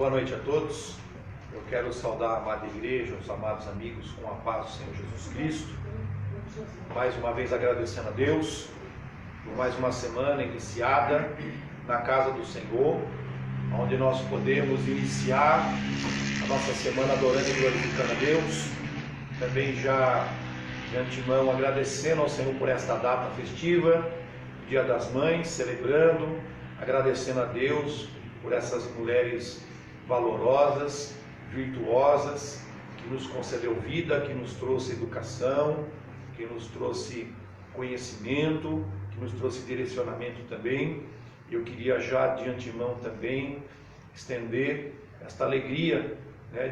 Boa noite a todos. Eu quero saudar a amada igreja, os amados amigos, com a paz do Senhor Jesus Cristo. Mais uma vez agradecendo a Deus por mais uma semana iniciada na casa do Senhor, onde nós podemos iniciar a nossa semana adorando e glorificando a Deus. Também já de antemão agradecendo ao Senhor por esta data festiva, Dia das Mães, celebrando, agradecendo a Deus por essas mulheres valorosas, virtuosas, que nos concedeu vida, que nos trouxe educação, que nos trouxe conhecimento, que nos trouxe direcionamento também. Eu queria já de antemão também estender esta alegria,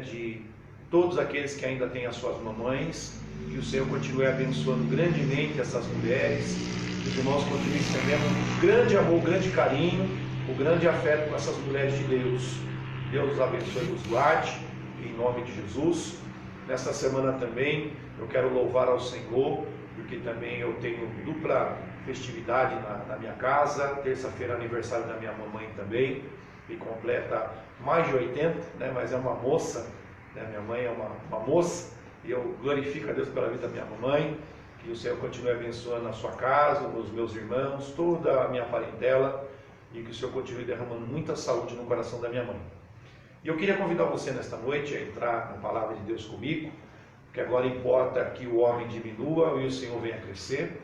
de todos aqueles que ainda têm as suas mamães, que o Senhor continue abençoando grandemente essas mulheres, que os irmãos continuem estendendo um grande amor, um grande carinho, um grande afeto com essas mulheres de Deus. Deus os abençoe e os guarde, em nome de Jesus. Nesta semana também eu quero louvar ao Senhor, porque também eu tenho dupla festividade na minha casa. Terça-feira é aniversário da minha mamãe também, que completa mais de 80, mas é uma moça, minha mãe é uma moça, e eu glorifico a Deus pela vida da minha mamãe. Que o Senhor continue abençoando a sua casa, os meus irmãos, toda a minha parentela, e que o Senhor continue derramando muita saúde no coração da minha mãe. E eu queria convidar você nesta noite a entrar na palavra de Deus comigo, porque agora importa que o homem diminua e o Senhor venha crescer.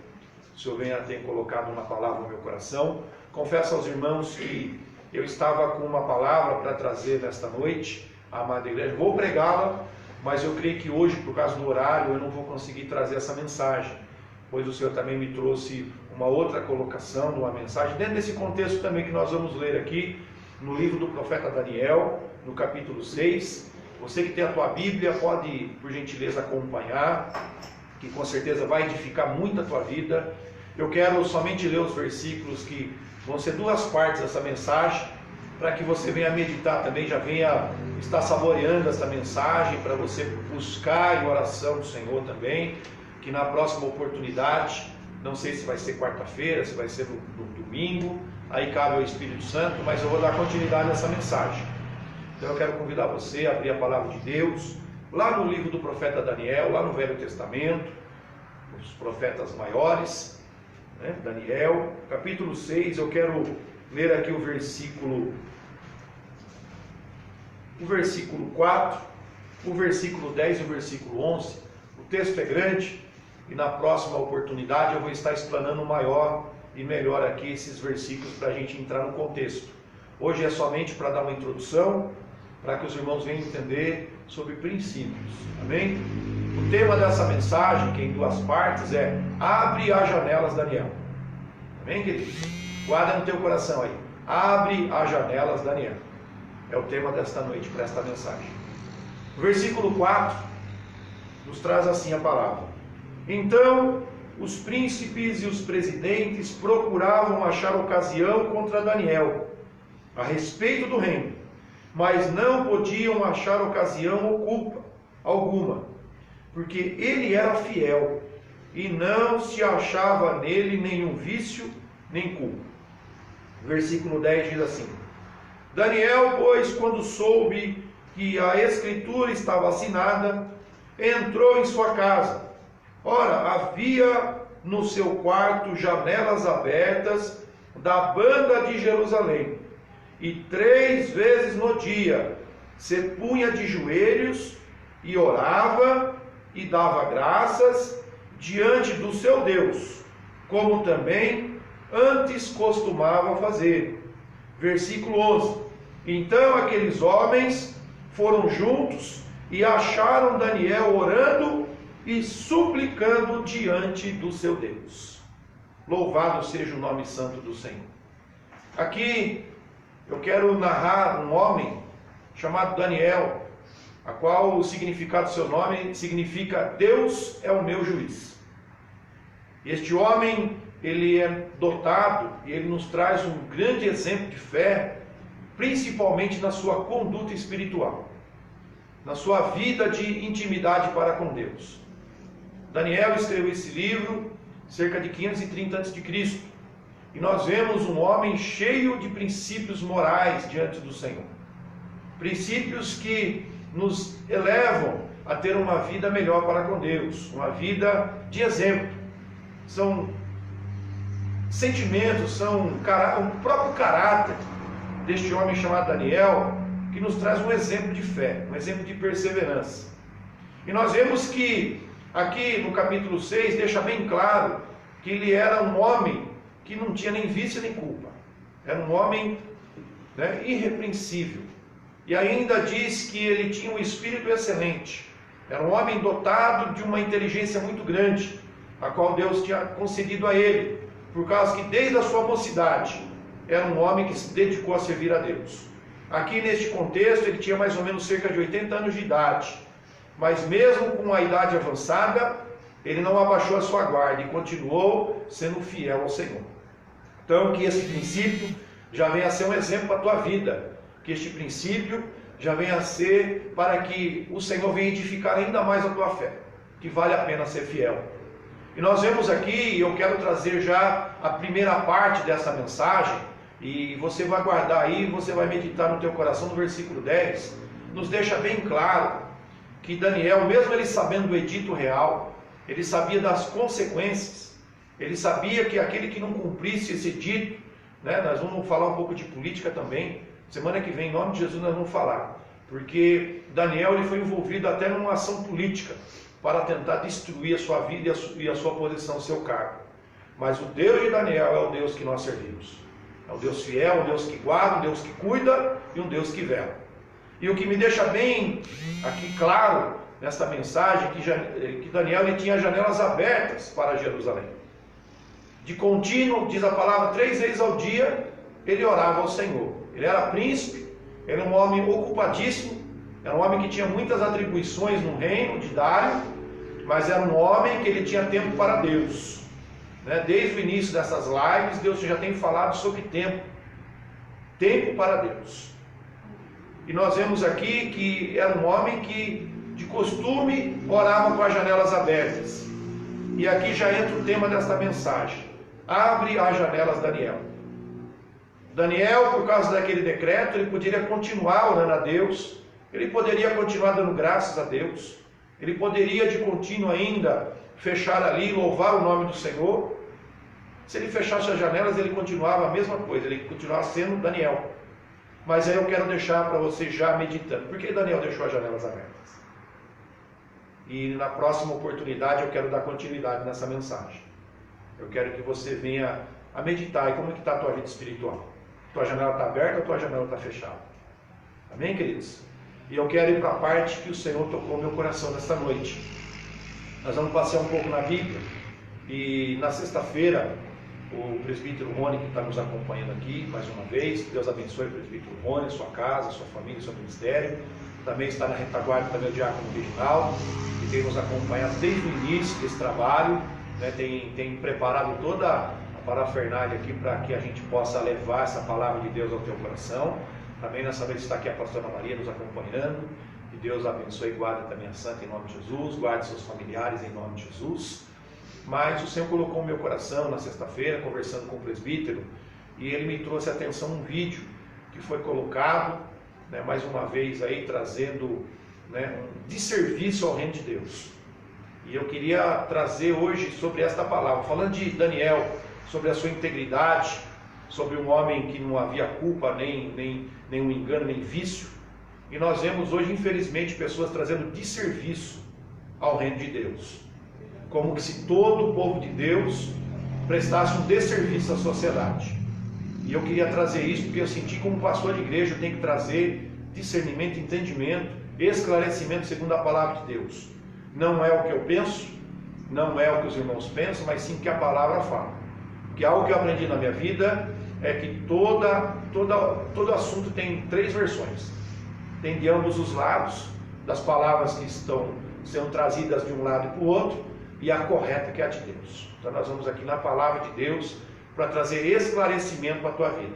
O Senhor tem colocado uma palavra no meu coração. Confesso aos irmãos que eu estava com uma palavra para trazer nesta noite, a amada igreja. Vou pregá-la, mas eu creio que hoje, por causa do horário, eu não vou conseguir trazer essa mensagem, pois o Senhor também me trouxe uma outra colocação de uma mensagem, dentro desse contexto também que nós vamos ler aqui, no livro do profeta Daniel, no capítulo 6. Você que tem a tua Bíblia, pode, por gentileza, acompanhar, que com certeza vai edificar muito a tua vida. Eu quero somente ler os versículos que vão ser duas partes dessa mensagem, para que você venha meditar também, já venha estar saboreando essa mensagem, para você buscar em oração do Senhor também, que na próxima oportunidade, não sei se vai ser quarta-feira, se vai ser no domingo, aí cabe ao Espírito Santo, mas eu vou dar continuidade nessa mensagem. Então eu quero convidar você a abrir a palavra de Deus, lá no livro do profeta Daniel, lá no Velho Testamento, os profetas maiores, Daniel, capítulo 6, eu quero ler aqui o versículo 4, o versículo 10 e o versículo 11. O texto é grande e na próxima oportunidade eu vou estar explanando maior e melhor aqui esses versículos para a gente entrar no contexto. Hoje é somente para dar uma introdução, para que os irmãos venham entender sobre princípios. Amém? O tema dessa mensagem, que é em duas partes, é Abre as janelas, Daniel. Amém, querido? Guarda no teu coração aí. Abre as janelas, Daniel. É o tema desta noite, para esta mensagem. O versículo 4 nos traz assim a palavra. Então, os príncipes e os presidentes procuravam achar ocasião contra Daniel, a respeito do reino, mas não podiam achar ocasião ou culpa alguma, porque ele era fiel, e não se achava nele nenhum vício, nem culpa. Versículo 10 diz assim: Daniel, pois, quando soube que a escritura estava assinada, entrou em sua casa. Ora, havia no seu quarto janelas abertas da banda de Jerusalém, e 3 vezes no dia se punha de joelhos e orava e dava graças diante do seu Deus, como também antes costumava fazer. Versículo 11: Então aqueles homens foram juntos e acharam Daniel orando e suplicando diante do seu Deus. Louvado seja o nome santo do Senhor. Aqui eu quero narrar um homem chamado Daniel, a qual o significado do seu nome significa Deus é o meu juiz. Este homem, ele é dotado e ele nos traz um grande exemplo de fé, principalmente na sua conduta espiritual, na sua vida de intimidade para com Deus. Daniel escreveu esse livro cerca de 530 a.C. E nós vemos um homem cheio de princípios morais diante do Senhor. princípios que nos elevam a ter uma vida melhor para com Deus, uma vida de exemplo. São sentimentos, são o próprio caráter deste homem chamado Daniel, que nos traz um exemplo de fé, um exemplo de perseverança. E nós vemos que aqui no capítulo 6 deixa bem claro que ele era um homem que não tinha nem vício nem culpa. Era um homem, né, irrepreensível. E ainda diz que ele tinha um espírito excelente. Era um homem dotado de uma inteligência muito grande, a qual Deus tinha concedido a ele, por causa que desde a sua mocidade era um homem que se dedicou a servir a Deus. Aqui neste contexto ele tinha mais ou menos cerca de 80 anos de idade, mas mesmo com a idade avançada, ele não abaixou a sua guarda e continuou sendo fiel ao Senhor. Então que esse princípio já venha a ser um exemplo para a tua vida, que este princípio já venha a ser para que o Senhor venha edificar ainda mais a tua fé, que vale a pena ser fiel. E nós vemos aqui, e eu quero trazer já a primeira parte dessa mensagem, e você vai guardar aí, você vai meditar no teu coração, no versículo 10, nos deixa bem claro que Daniel, mesmo ele sabendo do edito real, ele sabia das consequências, ele sabia que aquele que não cumprisse esse edito, né, nós vamos falar um pouco de política também, semana que vem, em nome de Jesus, nós vamos falar, porque Daniel ele foi envolvido até numa ação política, para tentar destruir a sua vida e a sua posição, o seu cargo. Mas o Deus de Daniel é o Deus que nós servimos. É um Deus fiel, um Deus que guarda, um Deus que cuida e um Deus que vela. E o que me deixa bem aqui claro nesta mensagem, que Daniel ele tinha janelas abertas para Jerusalém. De contínuo, diz a palavra, 3 vezes ao dia, ele orava ao Senhor. Ele era príncipe, era um homem ocupadíssimo, era um homem que tinha muitas atribuições no reino de Dário, mas era um homem que ele tinha tempo para Deus. Desde o início dessas lives, Deus já tem falado sobre tempo. Tempo para Deus. E nós vemos aqui que era um homem que, de costume, orava com as janelas abertas. E aqui já entra o tema desta mensagem. Abre as janelas, Daniel. Daniel, por causa daquele decreto, ele poderia continuar orando a Deus. Ele poderia continuar dando graças a Deus. Ele poderia de contínuo ainda fechar ali e louvar o nome do Senhor. Se ele fechasse as janelas, ele continuava a mesma coisa, ele continuava sendo Daniel. Mas aí eu quero deixar para você já meditando. Por que Daniel deixou as janelas abertas? E na próxima oportunidade eu quero dar continuidade nessa mensagem. Eu quero que você venha a meditar. E como é que está a tua vida espiritual? Tua janela está aberta ou tua janela está fechada? Amém, queridos? E eu quero ir para a parte que o Senhor tocou no meu coração nesta noite. Nós vamos passear um pouco na Bíblia. E na sexta-feira, o presbítero Rony, que está nos acompanhando aqui, mais uma vez, Deus abençoe o presbítero Rony, sua casa, sua família, seu ministério. Também está na retaguarda também o diácono Reginaldo, que tem nos acompanhado desde o início desse trabalho, tem preparado toda a parafernália aqui para que a gente possa levar essa palavra de Deus ao teu coração. Também nessa vez está aqui a pastora Maria nos acompanhando. Que Deus abençoe e guarde também a santa em nome de Jesus, guarde seus familiares em nome de Jesus. Mas o Senhor colocou no meu coração na sexta-feira, conversando com o presbítero, e ele me trouxe a atenção um vídeo que foi colocado, mais uma vez aí trazendo um desserviço ao reino de Deus. E eu queria trazer hoje sobre esta palavra, falando de Daniel, sobre a sua integridade, sobre um homem que não havia culpa, nem um engano, nem vício. E nós vemos hoje, infelizmente, pessoas trazendo desserviço ao reino de Deus. Como se todo o povo de Deus prestasse um desserviço à sociedade. E eu queria trazer isso porque eu senti como pastor de igreja, eu tenho que trazer discernimento, entendimento, esclarecimento segundo a palavra de Deus. Não é o que eu penso, não é o que os irmãos pensam, mas sim o que a palavra fala. Porque algo que eu aprendi na minha vida é que todo assunto tem 3 versões. Tem de ambos os lados, das palavras que estão sendo trazidas de um lado e para o outro, e a correta que é a de Deus. Então nós vamos aqui na palavra de Deus para trazer esclarecimento para a tua vida.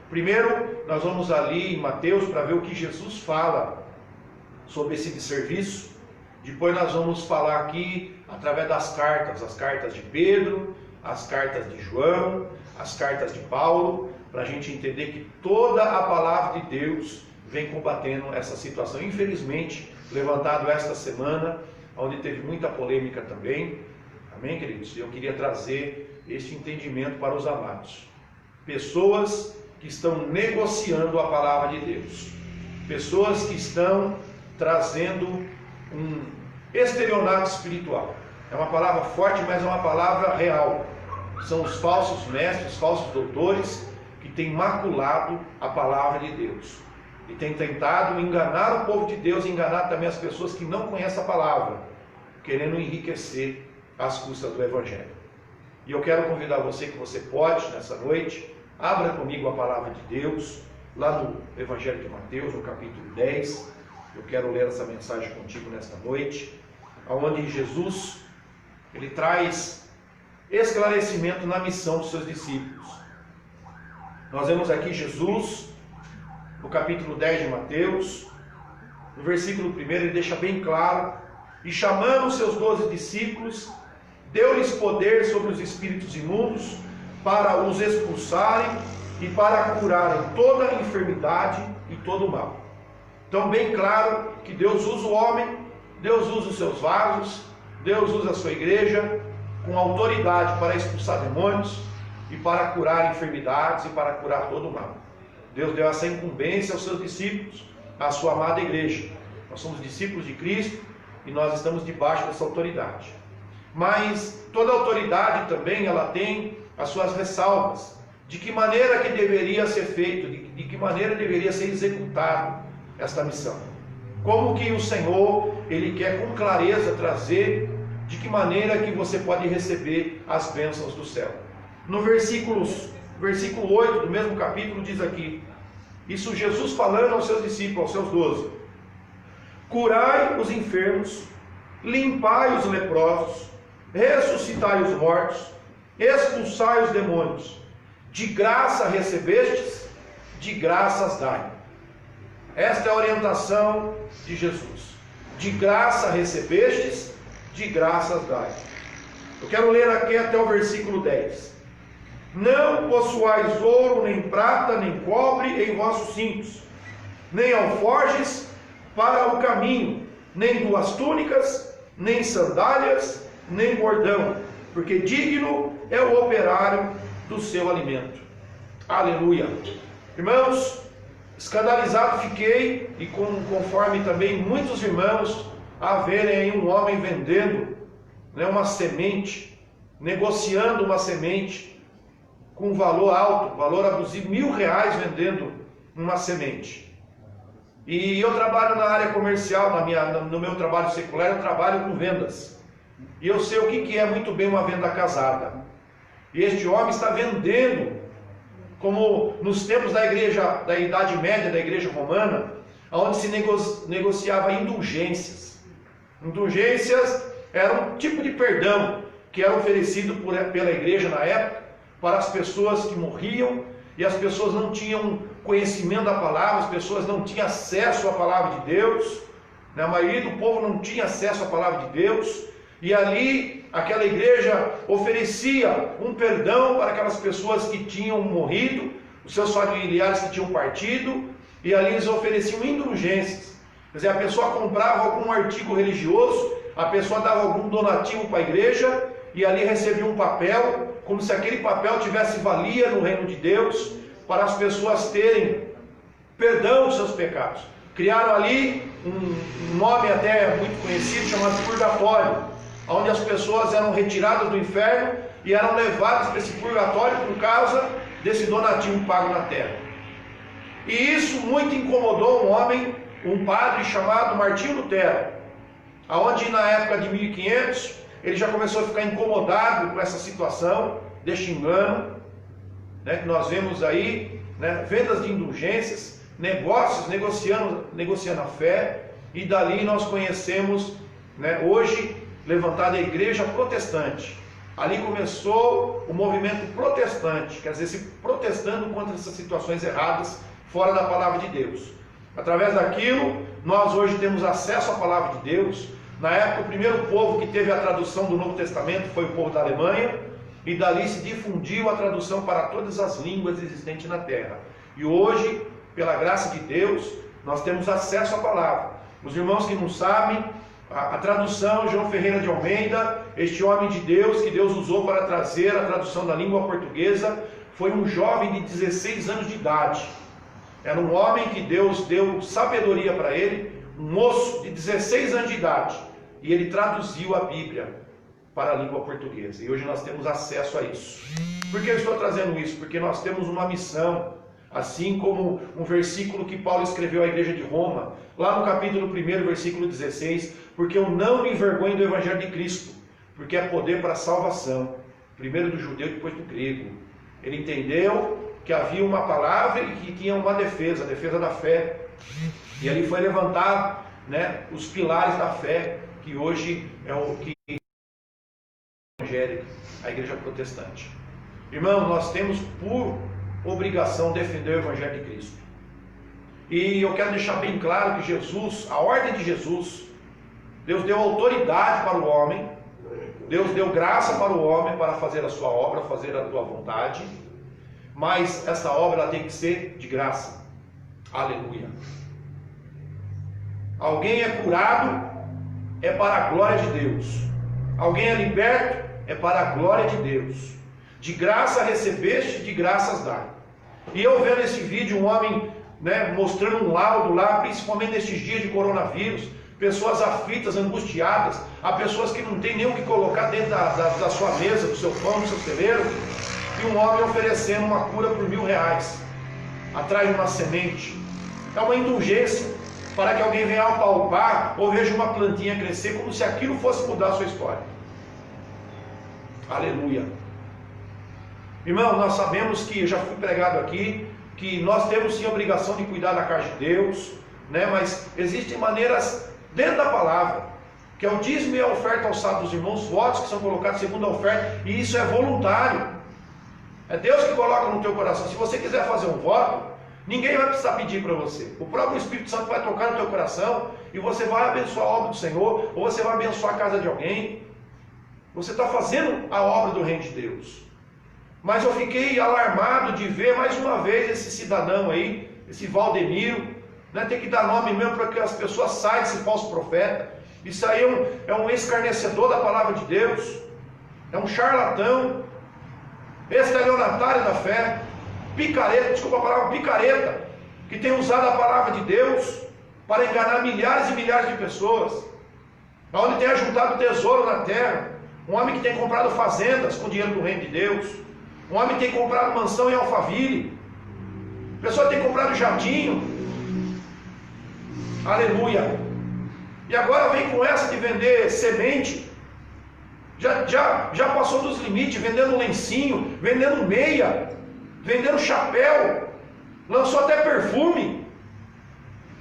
Primeiro, nós vamos ali em Mateus para ver o que Jesus fala sobre esse desserviço. Depois nós vamos falar aqui através das cartas, as cartas de Pedro, as cartas de João, as cartas de Paulo, para a gente entender que toda a palavra de Deus vem combatendo essa situação. Infelizmente, levantado esta semana, onde teve muita polêmica também. Amém, queridos? Eu queria trazer este entendimento para os amados. Pessoas que estão negociando a palavra de Deus. Pessoas que estão trazendo um estelionato espiritual. É uma palavra forte, mas é uma palavra real. São os falsos mestres, os falsos doutores, que têm maculado a palavra de Deus. E têm tentado enganar o povo de Deus, enganar também as pessoas que não conhecem a palavra, querendo enriquecer às custas do Evangelho. E eu quero convidar você, que você pode, nessa noite, abra comigo a palavra de Deus, lá no Evangelho de Mateus, no capítulo 10. Eu quero ler essa mensagem contigo nesta noite, onde Jesus, ele traz esclarecimento na missão dos seus discípulos. Nós vemos aqui Jesus, no capítulo 10 de Mateus, no versículo 1, ele deixa bem claro: e chamando os seus 12 discípulos, deu-lhes poder sobre os espíritos imundos, para os expulsarem e para curarem toda enfermidade e todo mal. Então, bem claro que Deus usa o homem, Deus usa os seus vasos, Deus usa a sua igreja com autoridade para expulsar demônios e para curar enfermidades e para curar todo o mal. Deus deu essa incumbência aos seus discípulos, à sua amada igreja. Nós somos discípulos de Cristo e nós estamos debaixo dessa autoridade. Mas toda autoridade também, ela tem as suas ressalvas. De que maneira que deveria ser feito, de que maneira deveria ser executado esta missão. Como que o Senhor, ele quer com clareza trazer de que maneira que você pode receber as bênçãos do céu. No versículo 8 do mesmo capítulo diz aqui, isso Jesus falando aos seus discípulos, aos seus 12: curai os enfermos, limpai os leprosos, ressuscitai os mortos, expulsai os demônios. De graça recebestes, de graças dai. Esta é a orientação de Jesus. De graça recebestes, de graças dai. Eu quero ler aqui até o versículo 10. Não possuais ouro, nem prata, nem cobre em vossos cintos, nem alforjes para o caminho, nem 2 túnicas, nem sandálias, nem bordão, porque digno é o operário do seu alimento. Aleluia. Irmãos, escandalizado fiquei, e conforme também muitos irmãos, a verem aí um homem vendendo, uma semente, negociando uma semente com valor alto, valor abusivo, R$1.000 vendendo uma semente. E eu trabalho na área comercial, no meu trabalho secular, eu trabalho com vendas. E eu sei o que é muito bem uma venda casada. E este homem está vendendo, como nos tempos da igreja, da Idade Média, da igreja romana, onde se negociava indulgências. Indulgências eram um tipo de perdão que era oferecido pela igreja na época para as pessoas que morriam e as pessoas não tinham conhecimento da palavra, as pessoas não tinham acesso à palavra de Deus, a maioria do povo não tinha acesso à palavra de Deus, e ali aquela igreja oferecia um perdão para aquelas pessoas que tinham morrido, os seus familiares que tinham partido, e ali eles ofereciam indulgências. Quer dizer, a pessoa comprava algum artigo religioso, a pessoa dava algum donativo para a igreja, e ali recebia um papel, como se aquele papel tivesse valia no reino de Deus, para as pessoas terem perdão dos seus pecados. Criaram ali um nome até muito conhecido, chamado purgatório, onde as pessoas eram retiradas do inferno e eram levadas para esse purgatório por causa desse donativo pago na terra. E isso muito incomodou um homem, um padre chamado Martinho Lutero, aonde na época de 1500 ele já começou a ficar incomodado com essa situação deste engano, que nós vemos aí, vendas de indulgências, negócios, negociando a fé, e dali nós conhecemos, hoje, levantada a igreja protestante. Ali começou o movimento protestante, quer dizer, se protestando contra essas situações erradas, fora da palavra de Deus. Através daquilo, nós hoje temos acesso à palavra de Deus. Na época, o primeiro povo que teve a tradução do Novo Testamento foi o povo da Alemanha, e dali se difundiu a tradução para todas as línguas existentes na terra. E hoje, pela graça de Deus, nós temos acesso à palavra. Os irmãos que não sabem, a tradução, João Ferreira de Almeida, este homem de Deus, que Deus usou para trazer a tradução da língua portuguesa, foi um jovem de 16 anos de idade. Era um homem que Deus deu sabedoria para ele, um moço de 16 anos de idade. E ele traduziu a Bíblia para a língua portuguesa. E hoje nós temos acesso a isso. Por que eu estou trazendo isso? Porque nós temos uma missão, assim como um versículo que Paulo escreveu à igreja de Roma, lá no capítulo 1, versículo 16, porque eu não me envergonho do evangelho de Cristo, porque é poder para a salvação, primeiro do judeu e depois do grego. Ele entendeu que havia uma palavra e que tinha uma defesa, a defesa da fé. E ali foi levantado, né, os pilares da fé, que hoje é o que é evangélica, a igreja protestante. Irmão, nós temos por obrigação defender o evangelho de Cristo. E eu quero deixar bem claro que Jesus, a ordem de Jesus, Deus deu autoridade para o homem, Deus deu graça para o homem para fazer a sua obra, fazer a tua vontade, mas essa obra ela tem que ser de graça. Aleluia. Alguém é curado, é para a glória de Deus. Alguém é liberto, é para a glória de Deus. De graça recebeste, de graças dai. E eu vendo esse vídeo, um homem, né, mostrando um laudo lá, principalmente nestes dias de coronavírus, pessoas aflitas, angustiadas, há pessoas que não tem nem o que colocar dentro da sua mesa, do seu pão, do seu celeiro, e um homem oferecendo uma cura por R$1.000, atrás de uma semente. É uma indulgência, para que alguém venha apalpar, ou veja uma plantinha crescer, como se aquilo fosse mudar a sua história. Aleluia. Irmão, nós sabemos que, eu já fui pregado aqui, que nós temos sim a obrigação de cuidar da casa de Deus, né? Mas existem maneiras dentro da palavra, que é o dízimo e a oferta alçada dos irmãos, votos que são colocados segundo a oferta, e isso é voluntário. É Deus que coloca no teu coração. Se você quiser fazer um voto, ninguém vai precisar pedir para você. O próprio Espírito Santo vai tocar no teu coração, e você vai abençoar a obra do Senhor, ou você vai abençoar a casa de alguém. Você está fazendo a obra do reino de Deus. Mas eu fiquei alarmado de ver mais uma vez esse cidadão aí, esse Valdemiro, né? Tem que dar nome mesmo para que as pessoas saiam desse falso profeta. Isso aí é um escarnecedor da palavra de Deus, é um charlatão, estelionatário da fé, picareta, desculpa a palavra, picareta, que tem usado a palavra de Deus para enganar milhares e milhares de pessoas, onde tem ajuntado tesouro na terra. Um homem que tem comprado fazendas com dinheiro do reino de Deus, um homem que tem comprado mansão em Alphaville, pessoa que tem comprado jardim. Aleluia. E agora vem com essa de vender semente. Já passou dos limites, vendendo lencinho, vendendo meia, vendendo chapéu, lançou até perfume.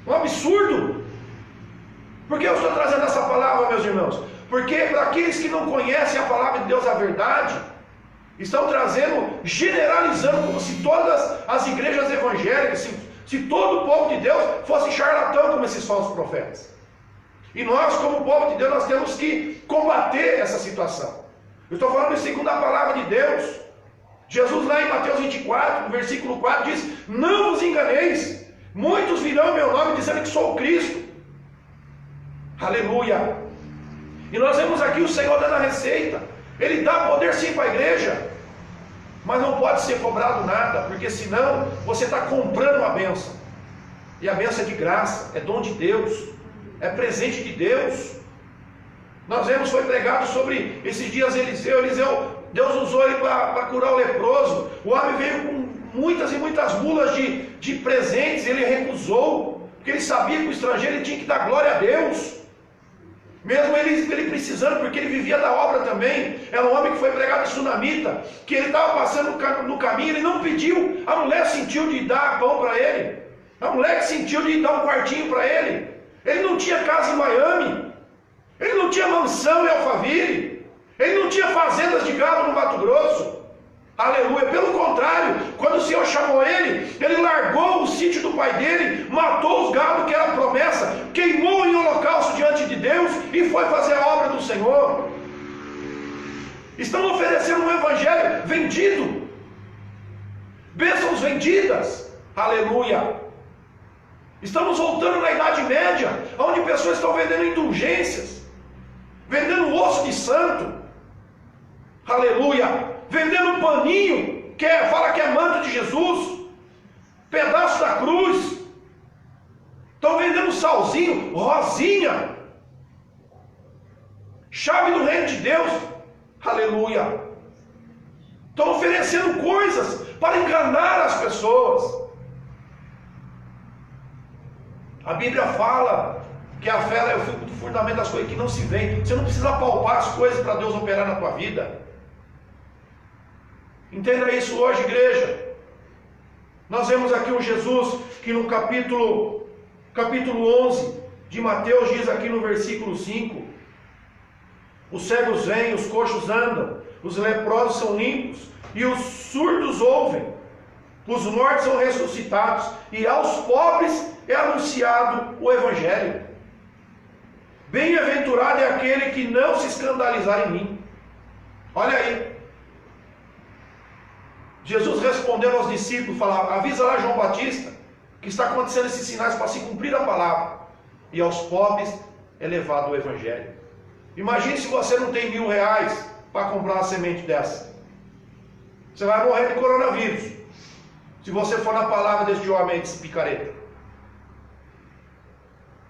Um absurdo. Por que eu estou trazendo essa palavra, meus irmãos? Porque para aqueles que não conhecem a palavra de Deus, a verdade, estão trazendo, generalizando, como se todas as igrejas evangélicas, se todo o povo de Deus fosse charlatão como esses falsos profetas. E nós, como povo de Deus, nós temos que combater essa situação. Eu estou falando segundo a palavra de Deus. Jesus lá em Mateus 24, no versículo 4, diz: não vos enganeis, muitos virão em meu nome dizendo que sou o Cristo. Aleluia. E nós vemos aqui o Senhor dando a receita. Ele dá poder sim para a igreja, mas não pode ser cobrado nada, porque senão você está comprando a bênção. E a bênção é de graça, é dom de Deus, é presente de Deus. Nós vemos, foi pregado sobre esses dias Eliseu, Deus usou ele para curar o leproso. O homem veio com muitas e muitas mulas de presentes, ele recusou, porque ele sabia que o estrangeiro ele tinha que dar glória a Deus. Mesmo ele precisando, porque ele vivia da obra também. Era um homem que foi pregado em Sunamita, que ele estava passando no caminho, ele não pediu, a mulher sentiu de dar pão para ele, a mulher que sentiu de dar um quartinho para ele. Ele não tinha casa em Miami, ele não tinha mansão em Alphaville, ele não tinha fazendas de gado no Mato Grosso. Aleluia. Pelo contrário, quando o Senhor chamou ele largou o sítio do pai dele, matou os gados que era a promessa, queimou em holocausto diante de Deus e foi fazer a obra do Senhor. Estão oferecendo um evangelho vendido, bênçãos vendidas. Aleluia. Estamos voltando na Idade Média, onde pessoas estão vendendo indulgências, vendendo osso de santo, aleluia, vendendo um paninho, fala que é manto de Jesus, pedaço da cruz, estão vendendo salzinho, rosinha, chave do reino de Deus, aleluia. Estão oferecendo coisas para enganar as pessoas. A Bíblia fala que a fé é o fundamento das coisas que não se veem. Você não precisa palpar as coisas para Deus operar na tua vida. Entenda isso hoje, igreja. Nós vemos aqui um Jesus que no capítulo 11 de Mateus diz aqui no versículo 5: os cegos vêm, os coxos andam, os leprosos são limpos e os surdos ouvem, os mortos são ressuscitados e aos pobres é anunciado o Evangelho. Bem-aventurado é aquele que não se escandalizar em mim. Olha aí, Jesus respondendo aos discípulos, falava: avisa lá João Batista que está acontecendo esses sinais para se cumprir a palavra, e aos pobres é levado o Evangelho. Imagine se você não tem R$1.000 para comprar uma semente dessa. Você vai morrer de coronavírus se você for na palavra desse homem aí, desse picareta.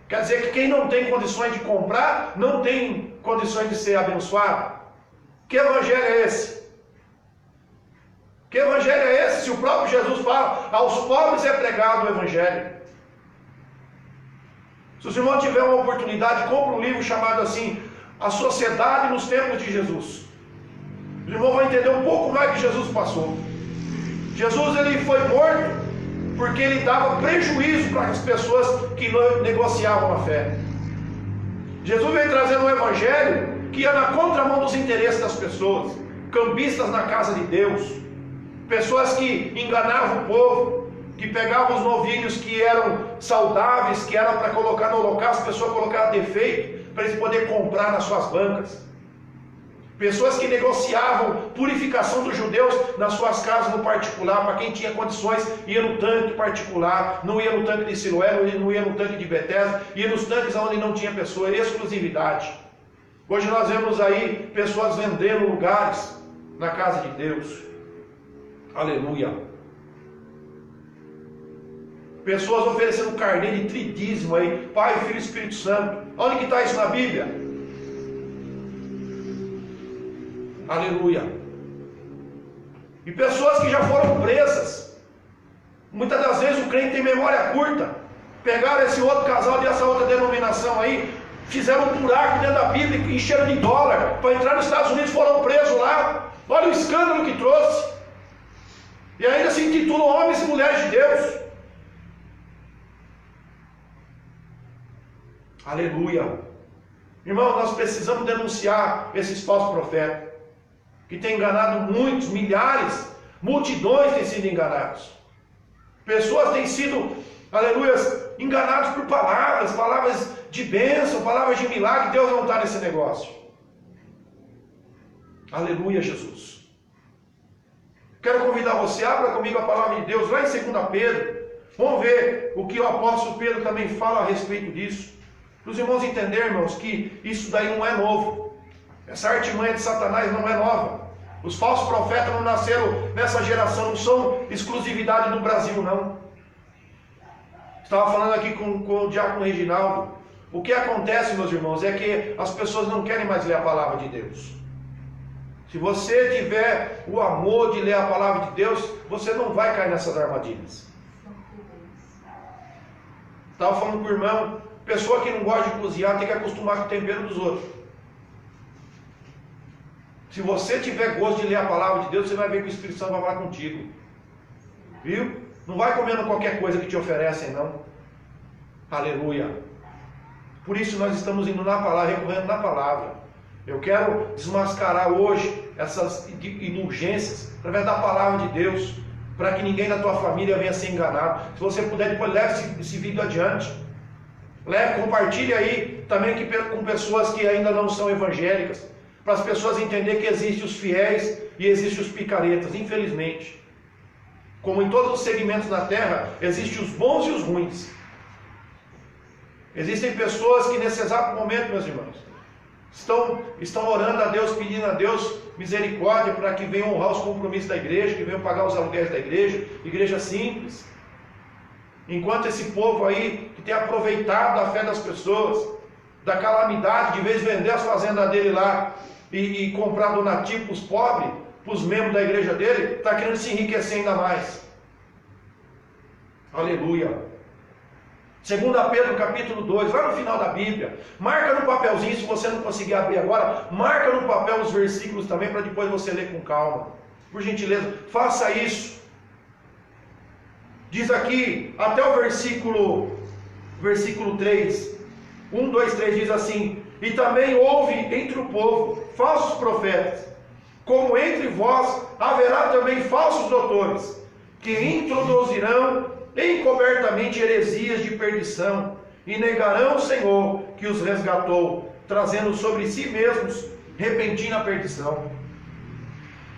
Quer dizer que quem não tem condições de comprar, não tem condições de ser abençoado? Que evangelho é esse? Que evangelho é esse? Se o próprio Jesus fala, aos pobres é pregado o evangelho. Se os irmãos tiverem uma oportunidade, compre um livro chamado assim, A Sociedade nos Tempos de Jesus. Os irmãos vão entender um pouco mais que Jesus passou. Jesus ele foi morto porque ele dava prejuízo para as pessoas que negociavam a fé. Jesus veio trazendo um evangelho que ia na contramão dos interesses das pessoas, cambistas na casa de Deus, pessoas que enganavam o povo, que pegavam os novilhos que eram saudáveis, que eram para colocar no holocausto, a pessoa colocava defeito para eles poderem comprar nas suas bancas. Pessoas que negociavam purificação dos judeus nas suas casas no particular, para quem tinha condições, ia no tanque particular, não ia no tanque de Siloé, não ia no tanque de Betesda, ia nos tanques onde não tinha pessoa, exclusividade. Hoje nós vemos aí pessoas vendendo lugares na casa de Deus. Aleluia. Pessoas oferecendo carnê de tridízimo aí, Pai, Filho e Espírito Santo. Onde que está isso na Bíblia? Aleluia. E pessoas que já foram presas. Muitas das vezes o crente tem memória curta. Pegaram esse outro casal dessa outra denominação aí, fizeram um buraco dentro da Bíblia e encheram de dólar para entrar nos Estados Unidos, foram presos lá. Olha o escândalo que trouxe. E ainda se intitulam homens e mulheres de Deus. Aleluia. Irmão, nós precisamos denunciar esses falsos profetas que têm enganado muitos, milhares, multidões têm sido enganados. Pessoas têm sido, aleluia, enganadas por palavras de bênção, palavras de milagre. Deus não está nesse negócio. Aleluia, Jesus. Quero convidar você, abra comigo a palavra de Deus, lá em 2 Pedro. Vamos ver o que o apóstolo Pedro também fala a respeito disso. Para os irmãos entenderem, irmãos, que isso daí não é novo. Essa artimanha de Satanás não é nova. Os falsos profetas não nasceram nessa geração, não são exclusividade do Brasil, não. Estava falando aqui com o diácono Reginaldo. O que acontece, meus irmãos, é que as pessoas não querem mais ler a palavra de Deus. Se você tiver o amor de ler a palavra de Deus, você não vai cair nessas armadilhas. Estava falando com o irmão, pessoa que não gosta de cozinhar tem que acostumar com o tempero dos outros. Se você tiver gosto de ler a palavra de Deus, você vai ver que o Espírito Santo vai falar contigo. Viu? Não vai comendo qualquer coisa que te oferecem, não. Aleluia. Por isso nós estamos indo na palavra, recorrendo na palavra. Eu quero desmascarar hoje essas indulgências através da palavra de Deus, para que ninguém da tua família venha ser enganado. Se você puder, depois leve esse vídeo adiante. Compartilhe aí também com pessoas que ainda não são evangélicas, para as pessoas entenderem que existem os fiéis e existem os picaretas, infelizmente. Como em todos os segmentos da terra, existem os bons e os ruins. Existem pessoas que nesse exato momento, meus irmãos, estão orando a Deus, pedindo a Deus misericórdia para que venham honrar os compromissos da igreja, que venham pagar os aluguéis da igreja simples. Enquanto esse povo aí, que tem aproveitado da fé das pessoas, da calamidade, de vez de vender as fazendas dele lá e comprar donativo para os pobres, para os membros da igreja dele, está querendo se enriquecer ainda mais. Aleluia. 2 Pedro capítulo 2, lá no final da Bíblia, marca no papelzinho, se você não conseguir abrir agora, marca no papel os versículos também, para depois você ler com calma. Por gentileza, faça isso. Diz aqui, até o versículo 3, 1, 2, 3, diz assim: e também houve entre o povo falsos profetas, como entre vós haverá também falsos doutores, que introduzirão encobertamente heresias de perdição, e negarão o Senhor que os resgatou, trazendo sobre si mesmos repentina perdição.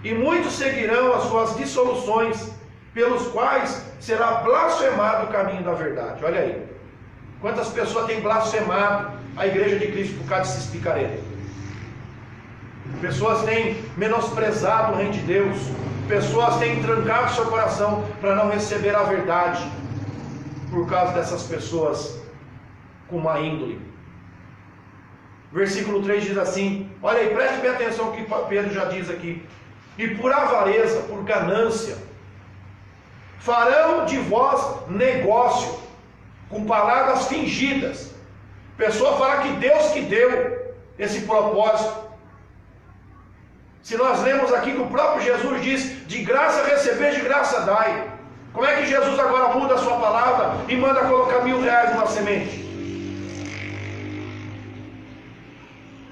E muitos seguirão as suas dissoluções, pelos quais será blasfemado o caminho da verdade. Olha aí, quantas pessoas têm blasfemado a igreja de Cristo por causa desses picaretas? Pessoas têm menosprezado o reino de Deus. Pessoas têm trancado seu coração para não receber a verdade, por causa dessas pessoas com má índole. Versículo 3 diz assim, olha aí, preste bem atenção ao que Pedro já diz aqui: e por avareza, por ganância, farão de vós negócio, com palavras fingidas. Pessoa fala que Deus que deu esse propósito. Se nós lemos aqui que o próprio Jesus diz, de graça receber, de graça dai. Como é que Jesus agora muda a sua palavra e manda colocar R$1000 numa semente?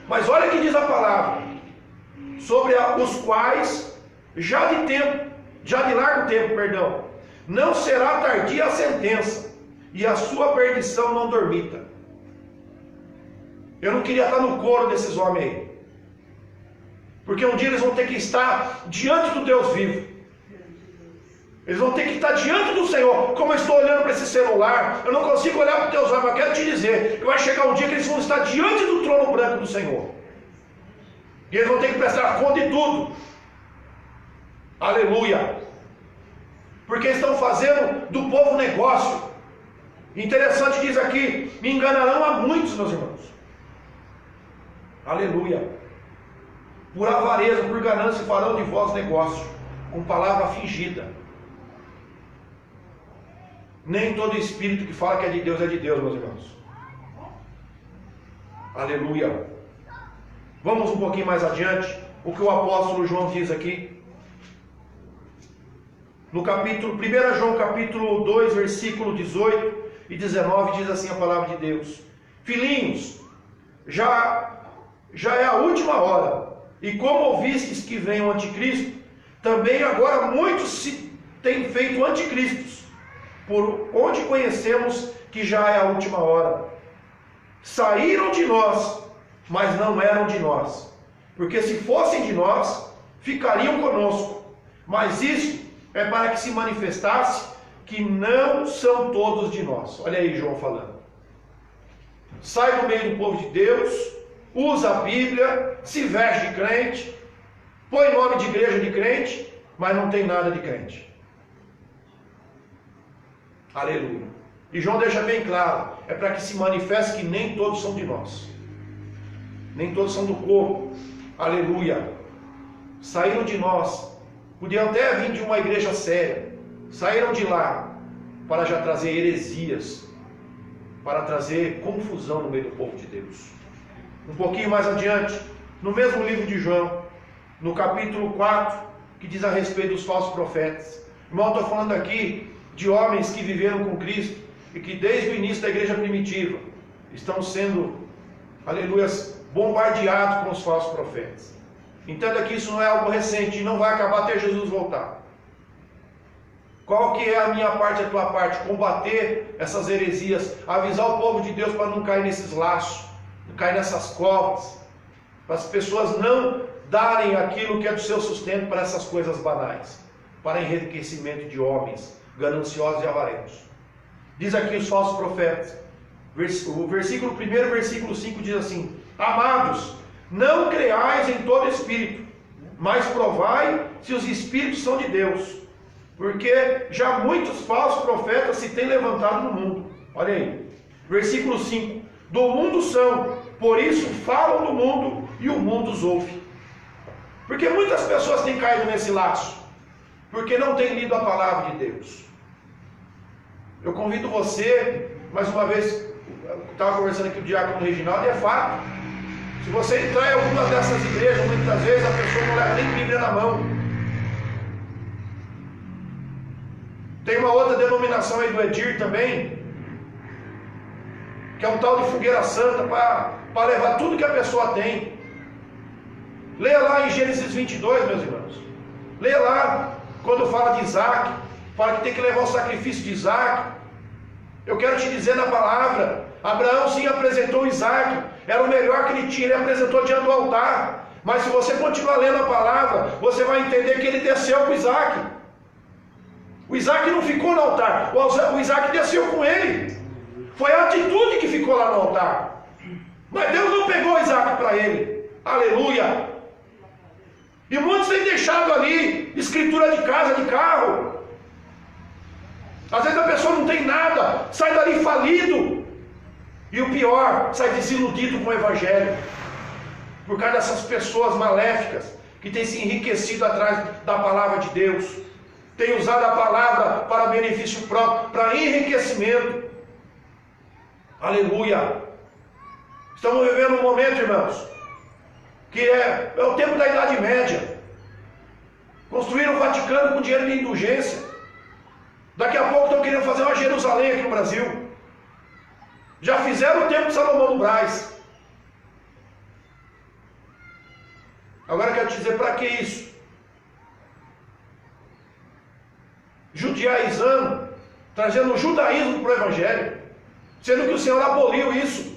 Mas olha o que diz a palavra, sobre os quais, já de largo tempo, não será tardia a sentença, e a sua perdição não dormita. Eu não queria estar no coro desses homens aí, porque um dia eles vão ter que estar diante do Deus vivo. Eles vão ter que estar diante do Senhor. Como eu estou olhando para esse celular, eu não consigo olhar para os teus olhos, mas eu quero te dizer que vai chegar um dia que eles vão estar diante do trono branco do Senhor. E eles vão ter que prestar conta de tudo. Aleluia. Porque eles estão fazendo do povo negócio. Interessante, diz aqui, me enganarão a muitos, meus irmãos. Aleluia. Por avareza, por ganância, farão de vós negócio, com palavra fingida. Nem todo espírito que fala que é de Deus, meus irmãos. Aleluia. Vamos um pouquinho mais adiante, o que o apóstolo João diz aqui. No capítulo, 1 João capítulo 2, versículo 18 e 19, diz assim a palavra de Deus: filhinhos, já é a última hora, e como ouvistes que vem o anticristo, também agora muitos se têm feito anticristos, por onde conhecemos que já é a última hora. Saíram de nós, mas não eram de nós, porque se fossem de nós, ficariam conosco. Mas isso é para que se manifestasse que não são todos de nós. Olha aí João falando. Sai do meio do povo de Deus, usa a Bíblia, se veste de crente, põe nome de igreja de crente, mas não tem nada de crente. Aleluia. E João deixa bem claro, é para que se manifeste que nem todos são de nós. Nem todos são do corpo. Aleluia. Saíram de nós. Podiam até vir de uma igreja séria. Saíram de lá para já trazer heresias, para trazer confusão no meio do povo de Deus. Um pouquinho mais adiante, no mesmo livro de João, no capítulo 4, que diz a respeito dos falsos profetas. Irmão, estou falando aqui de homens que viveram com Cristo e que desde o início da igreja primitiva estão sendo, aleluia, bombardeados com os falsos profetas. Entenda que isso não é algo recente e não vai acabar até Jesus voltar. Qual que é a minha parte e a tua parte? Combater essas heresias, avisar o povo de Deus para não cair nesses laços, não cair nessas covas, para as pessoas não darem aquilo que é do seu sustento para essas coisas banais, para enriquecimento de homens gananciosos e avarentos. Diz aqui os falsos profetas: O versículo 1 e versículo 5 diz assim: Amados, não creais em todo espírito, mas provai se os espíritos são de Deus, porque já muitos falsos profetas se têm levantado no mundo. Olha aí, versículo 5: Do mundo são, por isso falam do mundo e o mundo os ouve. Porque muitas pessoas têm caído nesse laço, porque não têm lido a palavra de Deus. Eu convido você, mais uma vez, eu estava conversando aqui com o diácono Reginaldo, e é fato. Se você entrar em alguma dessas igrejas, muitas vezes a pessoa não leva nem Bíblia na mão. Tem uma outra denominação aí do Edir também, que é um tal de fogueira santa para levar tudo que a pessoa tem. Leia lá em Gênesis 22, meus irmãos. Leia lá, quando fala de Isaac, fala que tem que levar o sacrifício de Isaac. Eu quero te dizer na palavra, Abraão sim apresentou Isaac, era o melhor que ele tinha, ele apresentou diante do altar. Mas se você continuar lendo a palavra, você vai entender que ele desceu com Isaac. O Isaac não ficou no altar, o Isaac desceu com ele. Foi a atitude que ficou lá no altar. Mas Deus não pegou Isaac para ele. Aleluia! E muitos têm deixado ali escritura de casa, de carro. Às vezes a pessoa não tem nada, sai dali falido. E o pior, sai desiludido com o Evangelho. Por causa dessas pessoas maléficas que têm se enriquecido atrás da palavra de Deus. Têm usado a palavra para benefício próprio, para enriquecimento. Aleluia! Estamos vivendo um momento, irmãos, que é o tempo da Idade Média. Construíram o Vaticano com dinheiro de indulgência. Daqui a pouco estão querendo fazer uma Jerusalém aqui no Brasil. Já fizeram o tempo de Salomão do Brás. Agora eu quero te dizer para que isso? Judaizando, trazendo o judaísmo para o Evangelho, sendo que o Senhor aboliu isso.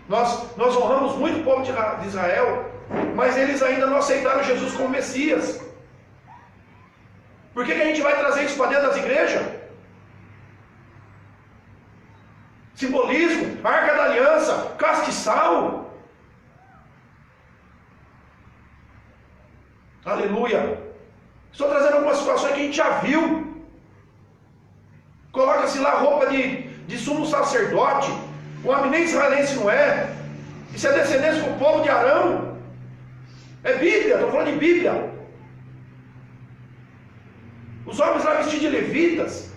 Nós honramos muito o povo de Israel, mas eles ainda não aceitaram Jesus como Messias. Por que a gente vai trazer isso para dentro das igrejas? Simbolismo, Arca da Aliança, castiçal. Aleluia. Estou trazendo algumas situações que a gente já viu. Coloca-se lá roupa de sumo sacerdote. O homem nem israelense não é. Isso é descendência do povo de Arão. É Bíblia, estou falando de Bíblia. Os homens lá vestidos de levitas.